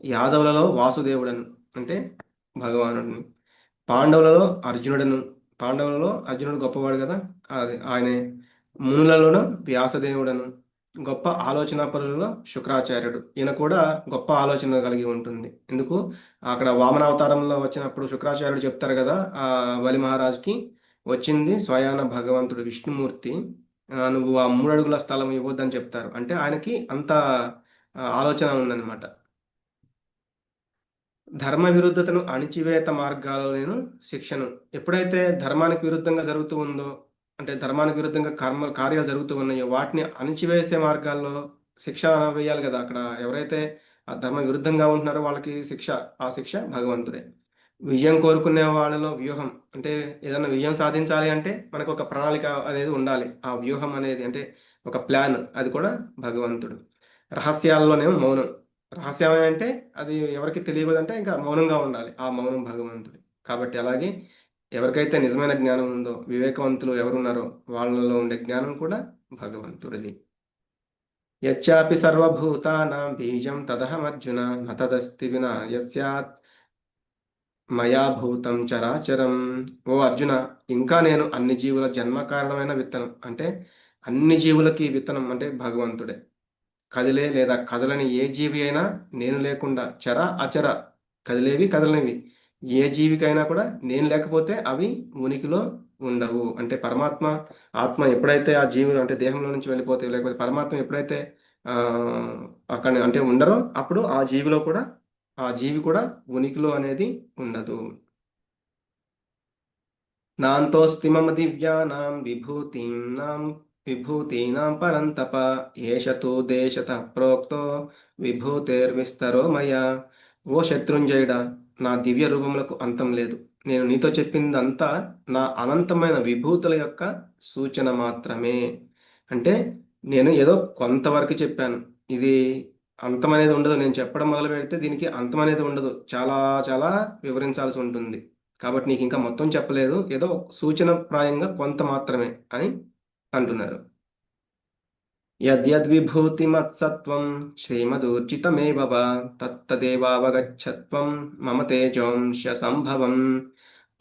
యాదవులలో వాసుదేవుడను అంటే భగవానుడిని, పాండవులలో అర్జునుడను, పాండవులలో అర్జునుడు గొప్పవాడు కదా, అది ఆయనే. మునులలోనూ వ్యాసదేవుడను, గొప్ప ఆలోచన పరులలో శుక్రాచార్యుడు, ఈయన కూడా గొప్ప ఆలోచన కలిగి ఉంటుంది. ఎందుకు అక్కడ వామనావతారంలో వచ్చినప్పుడు శుక్రాచార్యుడు చెప్తారు కదా, ఆ బలి మహారాజ్కి వచ్చింది స్వయాన భగవంతుడు విష్ణుమూర్తి, నువ్వు ఆ 3 అడుగుల స్థలం ఇవ్వద్దని చెప్తారు. అంటే ఆయనకి అంత ఆలోచన ఉందన్నమాట. ధర్మ విరుద్ధతను అణిచివేత మార్గాలలో నేను శిక్షను, ఎప్పుడైతే ధర్మానికి విరుద్ధంగా జరుగుతూ ఉందో, అంటే ధర్మానికి విరుద్ధంగా కార్యాలు జరుగుతూ ఉన్నాయో వాటిని అణిచివేసే మార్గాల్లో శిక్ష వేయాలి కదా. అక్కడ ఎవరైతే ఆ ధర్మ విరుద్ధంగా ఉంటున్నారో వాళ్ళకి శిక్ష, ఆ శిక్ష భగవంతుడే. విజయం కోరుకునే వాళ్ళలో వ్యూహం, అంటే ఏదైనా విజయం సాధించాలి అంటే మనకు ఒక ప్రణాళిక అనేది ఉండాలి. ఆ వ్యూహం అనేది అంటే ఒక ప్లాన్, అది కూడా భగవంతుడు. రహస్యాల్లోనేమో మౌనం. రహస్యం అంటే అది ఎవరికి తెలియకూడదంటే ఇంకా మౌనంగా ఉండాలి, ఆ మౌనం భగవంతుడు. కాబట్టి అలాగే ఎవరికైతే నిజమైన జ్ఞానం ఉందో, వివేకవంతులు ఎవరున్నారో వాళ్ళలో ఉండే జ్ఞానం కూడా భగవంతుడిది. యచ్చాపి సర్వభూతానాం బీజం తదహమర్జున న తదస్తి వినా యస్యాత్ మయా భూతం చరాచరం. ఓ అర్జున, ఇంకా నేను అన్ని జీవుల జన్మ కారణమైన విత్తనం, అంటే అన్ని జీవులకి విత్తనం అంటే భగవంతుడే. కదిలే లేదా కదలని ఏ జీవి అయినా నేను లేకుండా, చర అచర, కదిలేవి కదలనివి ఏ జీవికైనా కూడా నేను లేకపోతే అవి ఉనికిలో ఉండవు. అంటే పరమాత్మ ఆత్మ ఎప్పుడైతే ఆ జీవి అంటే దేహంలో నుంచి వెళ్ళిపోతే, లేకపోతే పరమాత్మ ఎప్పుడైతే ఆ అక్కడ అంటే ఉండరో అప్పుడు ఆ జీవిలో కూడా ఆ జీవి కూడా ఉనికిలో అనేది ఉండదు. నాంతోస్తి మమ దివ్యానాం విభూతీనాం పరంతప ఏష తు దేశతః ప్రోక్తో విభూతేర్విస్తరో మయా. ఓ శత్రుంజయుడా, నా దివ్య రూపములకు అంతం లేదు. నేను నీతో చెప్పిందంతా నా అనంతమైన విభూతుల యొక్క సూచన మాత్రమే. అంటే నేను ఏదో కొంతవరకు చెప్పాను, ఇది అంతం అనేది ఉండదు. నేను చెప్పడం మొదలు పెడితే దీనికి అంతం అనేది ఉండదు, చాలా చాలా వివరించాల్సి ఉంటుంది. కాబట్టి నీకు ఇంకా మొత్తం చెప్పలేదు, ఏదో సూచన ప్రాయంగా కొంత మాత్రమే అని అంటున్నారు. యద్యద్విభూతిమత్సత్వం శ్రీమదూర్జితమేవ వా తత్తదేవావగచ్చత్వం మమ తేజోంశ సంభవం.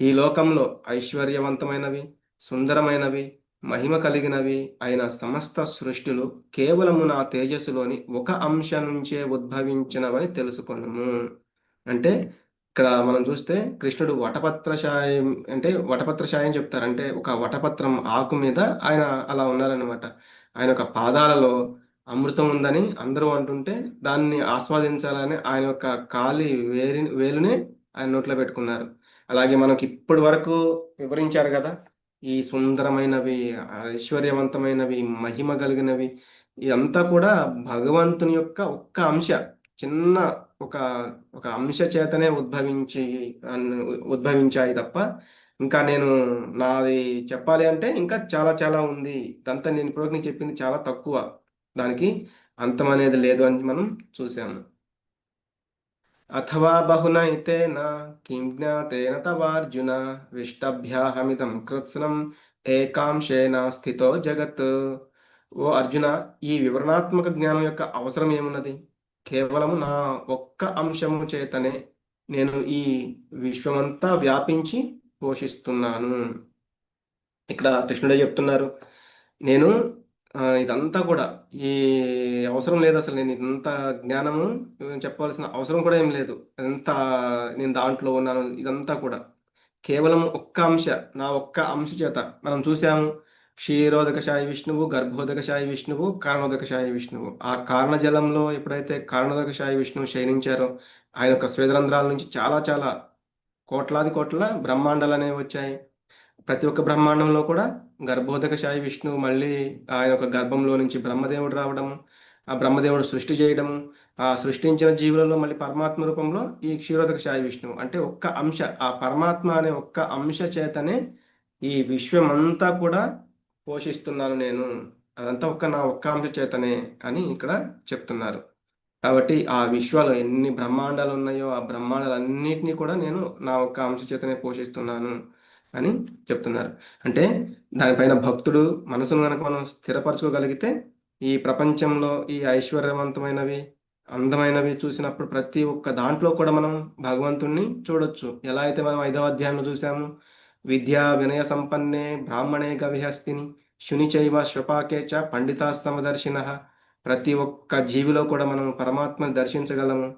ఈ లోకంలో ఐశ్వర్యవంతమైనవి, సుందరమైనవి, మహిమ కలిగినవి అయిన సమస్త సృష్టిలు కేవలము నా తేజస్సులోని ఒక అంశ నుంచే ఉద్భవించినవని తెలుసుకొనుము. అంటే ఇక్కడ మనం చూస్తే కృష్ణుడు వటపత్రశాయం, అంటే వటపత్రశాయం చెప్తారు, అంటే ఒక వటపత్రం ఆకు మీద ఆయన అలా ఉన్నారనమాట. ఆయన యొక్క పాదాలలో అమృతం ఉందని అందరూ అంటుంటే దాన్ని ఆస్వాదించాలని ఆయన యొక్క కాలి వేలునే ఆయన నోట్లో పెట్టుకున్నారు. అలాగే మనకి ఇప్పటి వరకు వివరించారు కదా, ఈ సుందరమైనవి, ఐశ్వర్యవంతమైనవి, మహిమ కలిగినవి, ఇదంతా కూడా భగవంతుని యొక్క ఒక్క అంశ, చిన్న ఒక ఒక అంశ చేతనే ఉద్భవించాయి తప్ప ఇంకా నేను నాది చెప్పాలి అంటే ఇంకా చాలా చాలా ఉంది. ఇదంతా నేను ఇప్పుడు నీకు చెప్పింది చాలా తక్కువ, దానికి అంతం అనేది లేదు అని మనం చూసాము. అథవా బహునైతేన కిం జ్ఞాతేన తవార్జున విష్టభ్యాహమిదం కృత్స్నం ఏకాంశేన స్థితో జగత్. ఓ అర్జున, ఈ వివరణాత్మక జ్ఞానం యొక్క అవసరం ఏమున్నది? కేవలము నా ఒక్క అంశము చేతనే నేను ఈ విశ్వమంతా వ్యాపించి పోషిస్తున్నాను. ఇక్కడ కృష్ణుడే చెప్తున్నారు, నేను ఇదంతా కూడా ఈ అవసరం లేదు, అసలు నేను ఇంత జ్ఞానము చెప్పవలసిన అవసరం కూడా ఏం లేదు. ఎంత నేను దాంట్లో ఉన్నాను, ఇదంతా కూడా కేవలం ఒక్క అంశ, నా ఒక్క అంశ చేత. మనం చూసాము, క్షీరోదకశాయి విష్ణువు, గర్భోదకశాయి విష్ణువు, కారణోదకశాయి విష్ణువు. ఆ కారణ జలంలో ఎప్పుడైతే కారణోదకశాయి విష్ణువు శయనించారో ఆయన యొక్క స్వేదరంధ్రాల నుంచి చాలా చాలా కోట్లాది కోట్ల బ్రహ్మాండాలు అనేవి వచ్చాయి. ప్రతి ఒక్క బ్రహ్మాండంలో కూడా గర్భోదకశాయి విష్ణువు మళ్ళీ ఆయన యొక్క గర్భంలో నుంచి బ్రహ్మదేవుడు రావడము, ఆ బ్రహ్మదేవుడు సృష్టి చేయడము, ఆ సృష్టించిన జీవులలో మళ్ళీ పరమాత్మ రూపంలో ఈ క్షీరోదకశాయి విష్ణువు. అంటే ఒక్క అంశ, ఆ పరమాత్మ అనే ఒక్క అంశ చేతనే ఈ విశ్వమంతా కూడా పోషిస్తున్నాను నేను. అదంతా నా ఒక్క అంశ చేతనే అని ఇక్కడ చెప్తున్నారు. కాబట్టి ఆ విశ్వాలో ఎన్ని బ్రహ్మాండాలు ఉన్నాయో ఆ బ్రహ్మాండాలన్నిటినీ కూడా నేను నా ఒక్క అంశ చేతనే పోషిస్తున్నాను అని చెప్తున్నారు. అంటే దానిపైన భక్తుడు మనసును కనుక మనం స్థిరపరచుకోగలిగితే ఈ ప్రపంచంలో ఈ ఐశ్వర్యవంతమైనవి, అందమైనవి చూసినప్పుడు ప్రతి ఒక్క దాంట్లో కూడా మనం భగవంతుణ్ణి చూడొచ్చు. ఎలా అయితే మనం 5వ అధ్యాయంలో చూసాము, విద్యా వినయ సంపన్నే బ్రాహ్మణే గవిహస్తిని శునిచైవ శ్వపాకే చ పండితా సమదర్శిన. ప్రతి ఒక్క జీవిలో కూడా మనం పరమాత్మని దర్శించగలము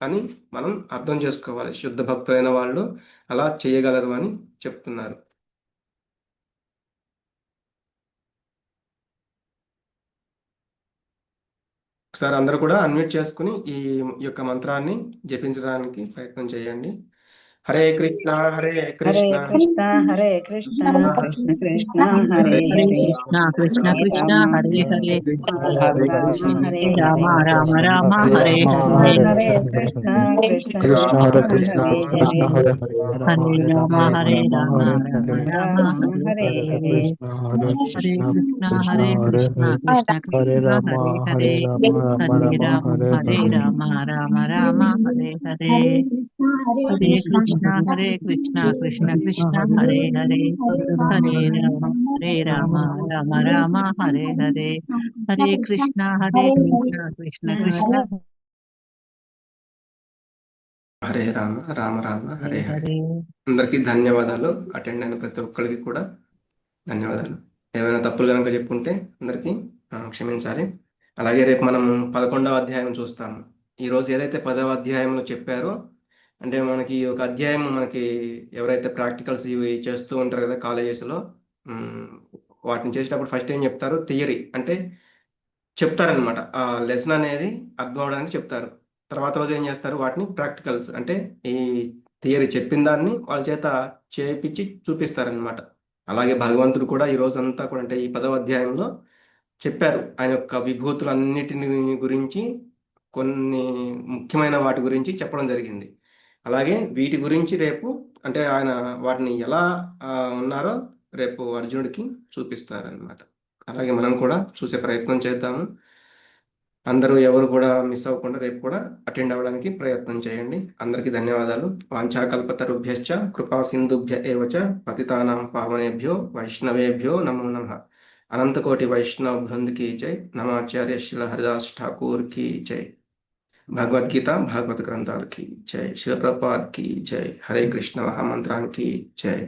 అని మనం అర్థం చేసుకోవాలి. శుద్ధ భక్తులైన వాళ్ళు అలా చేయగలరు అని చెప్తున్నారు. ఒకసారి అందరూ కూడా అన్మ్యూట్ చేసుకుని ఈ యొక్క మంత్రాన్ని జపించడానికి ప్రయత్నం చేయండి. హరే కృష్ణ హరే హరే కృష్ణ కృష్ణ హరే కృష్ణ కృష్ణ కృష్ణ హరే హరే హరే కృష్ణ కృష్ణ హరే కృష్ణ రామ హరే హరే హరే రామ హరే రామ హరే రామ రామ హరే రామ హరే హరే కృష్ణ కృష్ణ కృష్ణ హరే కృష్ణ కృష్ణ హరే కృష్ణ హరే హరే హరే హరే రామ హరే రామ హరే రామ హరే రామ రామ హరే హరే హరే హరే కృష్ణ హరే హరే కృష్ణ కృష్ణ కృష్ణ హరే హరే కృష్ణ హరే కృష్ణ హరే కృష్ణ రామ హరే హరే హరే రామ రామ హరే రామ రామ హరే హరే హరే రామ రామ రామ హరే హరే హరే కృష్ణ కృష్ణ కృష్ణ హరే హరే హరే రామ రామ రామ హరే హరే హరే కృష్ణ కృష్ణ కృష్ణ హరే రామ రామ రామ హరే హరే హరే. హరే. అందరికీ ధన్యవాదాలు. అటెండ్ అయిన ప్రతి ఒక్కరికి కూడా ధన్యవాదాలు. ఏమైనా తప్పులు కనుక చెప్పుంటే అందరికీ క్షమించాలి. అలాగే రేపు మనము 11వ అధ్యాయం చూస్తాము. ఈరోజు ఏదైతే 10వ అధ్యాయంలో చెప్పారో, అంటే మనకి ఒక అధ్యాయం మనకి ఎవరైతే ప్రాక్టికల్స్ ఇవి చేస్తూ ఉంటారు కదా కాలేజెస్లో, వాటిని చేసేటప్పుడు ఫస్ట్ ఏం చెప్తారు? థియరీ అంటే చెప్తారనమాట. ఆ లెసన్ అనేది అర్థం అవడానికి చెప్తారు. తర్వాత రోజు ఏం చేస్తారు? వాటిని ప్రాక్టికల్స్ అంటే ఈ థియరీ చెప్పిన దాన్ని వాళ్ళ చేత చేపించి చూపిస్తారనమాట. అలాగే భగవంతుడు కూడా ఈ రోజంతా కూడా అంటే ఈ 10వ అధ్యాయంలో చెప్పారు. ఆయన యొక్క విభూతులన్నిటిని గురించి, కొన్ని ముఖ్యమైన వాటి గురించి చెప్పడం జరిగింది. అలాగే వీటి గురించి రేపు అంటే ఆయన వాటిని ఎలా ఉన్నారో రేపు అర్జునుడికి చూపిస్తారనమాట. అలాగే మనం కూడా చూసే ప్రయత్నం చేద్దాము. అందరూ ఎవరు కూడా మిస్ అవ్వకుండా రేపు కూడా అటెండ్ అవ్వడానికి ప్రయత్నం చేయండి. అందరికీ ధన్యవాదాలు. వాంఛాకల్పతరుభ్యశ్చ కృపా సింధుభ్య ఏవచ పతితానాం పావనేభ్యో వైష్ణవేభ్యో నమో నమః. అనంతకోటి వైష్ణవ బృంద్ की जय. నమాచార్య శిల హరిదాస్ ఠాకూర్ की जय. భగవద్గీత భాగవత గ్రంథాలకి జై. శిల ప్రభుపాద్ की जय. హరే కృష్ణ మహామంత్రానికి జై.